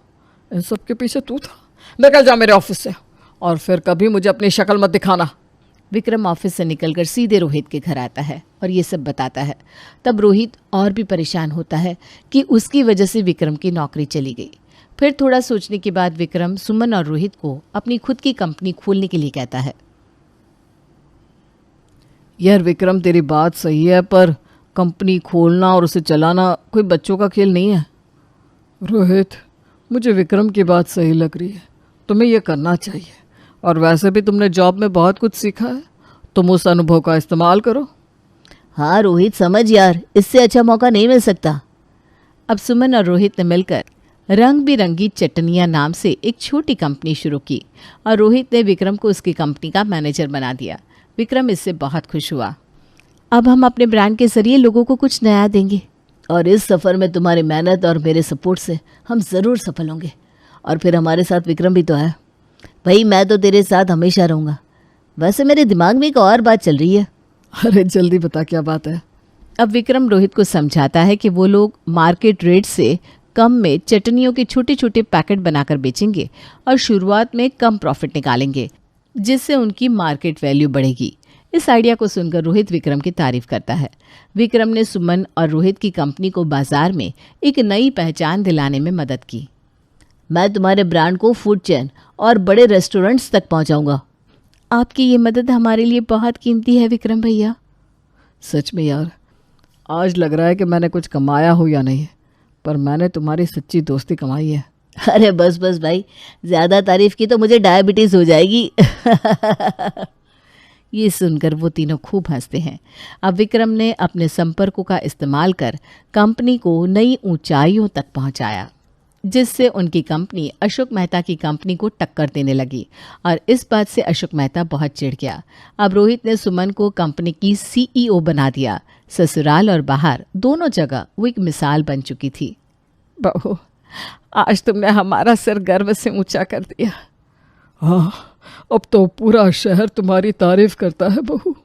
इन सब के पीछे तू था? निकल जा मेरे ऑफिस से और फिर कभी मुझे अपनी शक्ल मत दिखाना। विक्रम ऑफिस से निकलकर सीधे रोहित के घर आता है और ये सब बताता है। तब रोहित और भी परेशान होता है कि उसकी वजह से विक्रम की नौकरी चली गई। फिर थोड़ा सोचने के बाद विक्रम सुमन और रोहित को अपनी खुद की कंपनी खोलने के लिए कहता है। यार विक्रम, तेरी बात सही है, पर कंपनी खोलना और उसे चलाना कोई बच्चों का खेल नहीं है। रोहित, मुझे विक्रम की बात सही लग रही है। तुम्हें यह करना चाहिए, और वैसे भी तुमने जॉब में बहुत कुछ सीखा है, तुम उस अनुभव का इस्तेमाल करो। हाँ रोहित, समझ यार, इससे अच्छा मौका नहीं मिल सकता। अब सुमन और रोहित ने मिलकर रंग बिरंगी चटनियां नाम से एक छोटी कंपनी शुरू की और रोहित ने विक्रम को उसकी कंपनी का मैनेजर बना दिया। विक्रम इससे बहुत खुश हुआ। अब हम अपने ब्रांड के जरिए लोगों को कुछ नया देंगे और इस सफ़र में तुम्हारी मेहनत और मेरे सपोर्ट से हम ज़रूर सफल होंगे। और फिर हमारे साथ विक्रम भी तो है। भाई, मैं तो तेरे साथ हमेशा रहूँगा। वैसे मेरे दिमाग में एक और बात चल रही है। अरे जल्दी बता, क्या बात है? अब विक्रम रोहित को समझाता है कि वो लोग मार्केट रेट से कम में चटनियों के छोटे छोटे पैकेट बनाकर बेचेंगे और शुरुआत में कम प्रॉफिट निकालेंगे, जिससे उनकी मार्केट वैल्यू बढ़ेगी। इस आइडिया को सुनकर रोहित विक्रम की तारीफ करता है। विक्रम ने सुमन और रोहित की कंपनी को बाजार में एक नई पहचान दिलाने में मदद की। मैं तुम्हारे ब्रांड को फूड चेन और बड़े रेस्टोरेंट्स तक पहुंचाऊंगा। आपकी ये मदद हमारे लिए बहुत कीमती है विक्रम भैया। सच में यार, आज लग रहा है कि मैंने कुछ कमाया हो या नहीं, पर मैंने तुम्हारी सच्ची दोस्ती कमाई है। अरे बस बस भाई, ज्यादा तारीफ की तो मुझे डायबिटीज हो जाएगी। ये सुनकर वो तीनों खूब हंसते हैं। अब विक्रम ने अपने संपर्कों का इस्तेमाल कर कंपनी को नई ऊंचाइयों तक पहुंचाया, जिससे उनकी कंपनी अशोक मेहता की कंपनी को टक्कर देने लगी और इस बात से अशोक मेहता बहुत चिढ़ गया। अब रोहित ने सुमन को कंपनी की सीईओ बना दिया। ससुराल और बाहर दोनों जगह वो एक मिसाल बन चुकी थी। बहू, आज तुमने हमारा सिर गर्व से ऊंचा कर दिया। हाँ, अब तो पूरा शहर तुम्हारी तारीफ करता है बहू।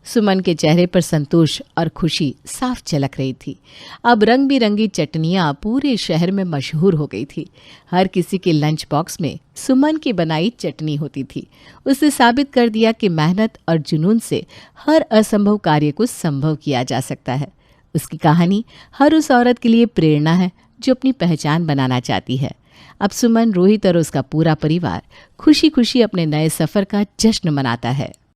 सुमन के चेहरे पर संतोष और खुशी साफ झलक रही थी। अब रंग बिरंगी चटनियां पूरे शहर में मशहूर हो गई थी। हर किसी के लंच बॉक्स में सुमन की बनाई चटनी होती थी। उसने साबित कर दिया कि मेहनत और जुनून से हर असंभव कार्य को संभव किया जा सकता है। उसकी कहानी हर उस औरत के लिए प्रेरणा है जो अपनी पहचान बनाना चाहती है। अब सुमन, रोहित और उसका पूरा परिवार खुशी खुशी अपने नए सफर का जश्न मनाता है।